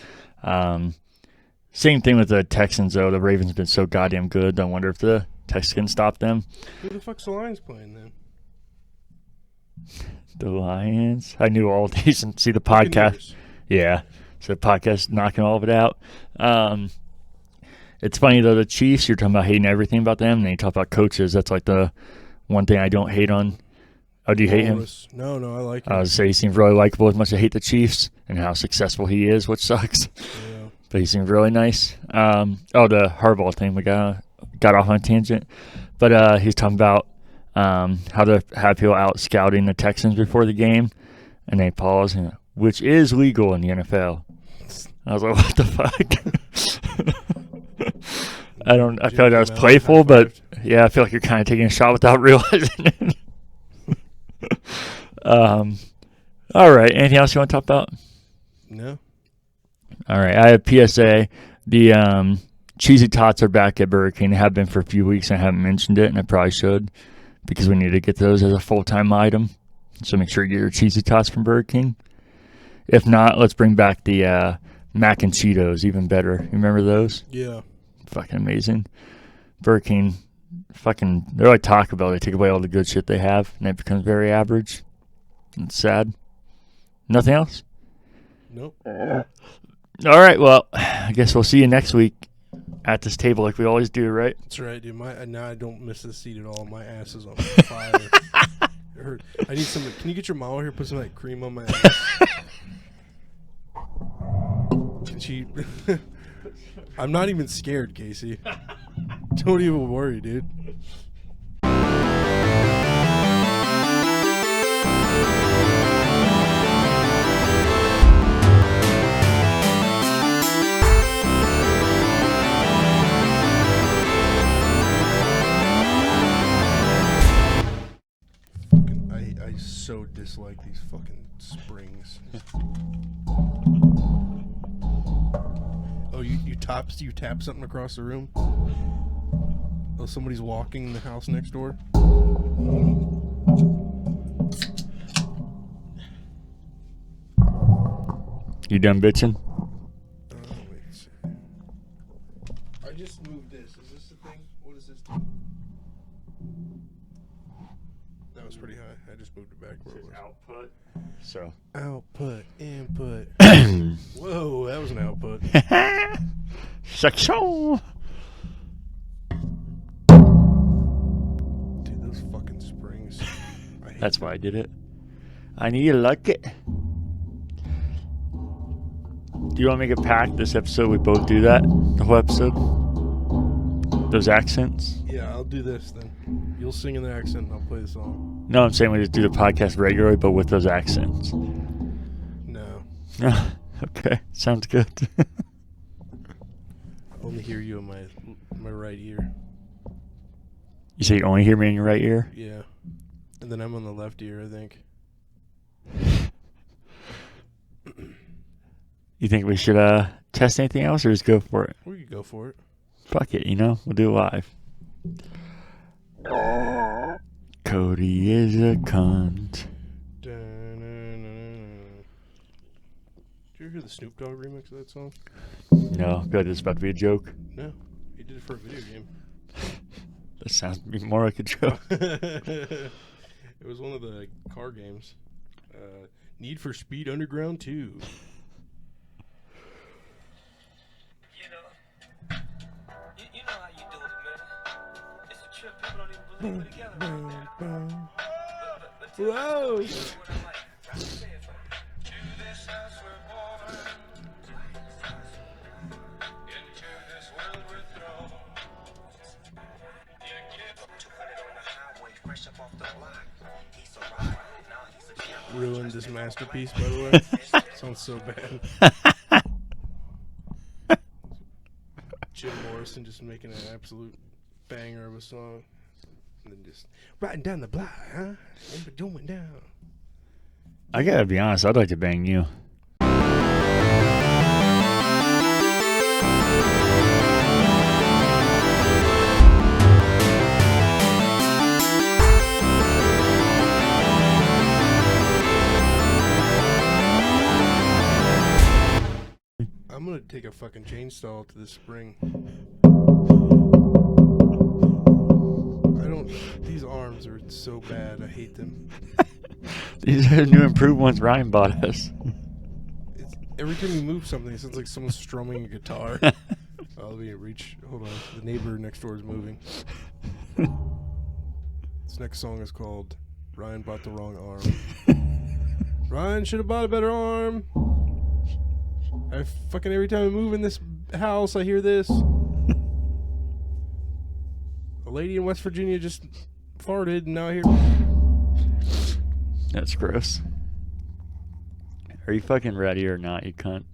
Same thing with the Texans, though. The Ravens have been so goddamn good. I wonder if the Texans can stop them. Who the fuck's the Lions playing then? The Lions? I knew all these and see the podcast. Buccaneers. Yeah. So the podcast knocking all of it out. It's funny, though, the Chiefs, you're talking about hating everything about them, and then you talk about coaches. That's like the one thing I don't hate on. Oh, do you hate him? No, I like him. I would say he seems really likable as much as I hate the Chiefs and how successful he is, which sucks. Yeah. But he seems really nice. The Harbaugh thing, we got off on a tangent. But he's talking about how to have people out scouting the Texans before the game, and they pause, which is legal in the NFL. I was like, what the fuck? I feel like that was playful, but yeah, I feel like you're kind of taking a shot without realizing it. All right. Anything else you want to talk about? No. All right. I have PSA. The Cheesy Tots are back at Burger King. They have been for a few weeks, and I haven't mentioned it, and I probably should because we need to get those as a full-time item. So make sure you get your Cheesy Tots from Burger King. If not, let's bring back the Mac and Cheetos, even better. You remember those? Yeah. Fucking amazing. Burger King, they're like Taco Bell. They take away all the good shit they have, and it becomes very average. It's sad. Nothing else? Nope. All right, well, I guess we'll see you next week. at this table like we always do, right? That's right, dude. Now I don't miss this seat at all. My ass is on fire. It hurt. I need some. Can you get your mom over here? Put some like cream on my ass. Can she? I'm not even scared, Casey. Don't even worry, dude. I so dislike these fucking springs. Oh, you tap something across the room? Oh, somebody's walking in the house next door? You done bitching? Wait. I just moved this. Is this the thing? What is this? That was pretty high. I just moved it back where it was. Output. So. Output, input. Whoa, that was an output. Section. Dude, those fucking springs. That's why I did it. I need to like it. Do you want to make a pact this episode? We both do that? The whole episode? Those accents? Yeah, I'll do this then. You'll sing in the accent and I'll play the song. No, I'm saying we just do the podcast regularly, but with those accents. No. Okay, sounds good. I only hear you in my right ear. You say you only hear me in your right ear? Yeah. And then I'm on the left ear, I think. You think we should test anything else or just go for it? We could go for it. Fuck it, we'll do it live. Cody is a cunt. Did you ever hear the Snoop Dogg remix of that song? No, good. This is about to be a joke. No. He did it for a video game. That sounds more like a joke. It was one of the car games. Need for Speed Underground 2. You know how you do it, man. It's a trip, people don't even believe we're together right now. But Whoa! what I like. Try to say it for me. To this house we're born. Into this world we're thrown. You get 200 on the highway, fresh up off the block. He's a rider, now he's a killer. Ruined this masterpiece, by the way. Sounds so bad. Jim Morrison just making an absolute banger of a song. And then just riding down the block, huh? And going down. I gotta be honest, I'd like to bang you. I'm gonna take a fucking chainsaw to this spring. These arms are so bad. I hate them. These are the new improved ones Ryan bought us. Every time you move something, it sounds like someone's strumming a guitar. Let me reach. Hold on. The neighbor next door is moving. This next song is called Ryan Bought the Wrong Arm. Ryan should have bought a better arm. Every time I move in this house, I hear this. A lady in West Virginia just farted, and now I hear. That's gross. Are you fucking ready or not, you cunt?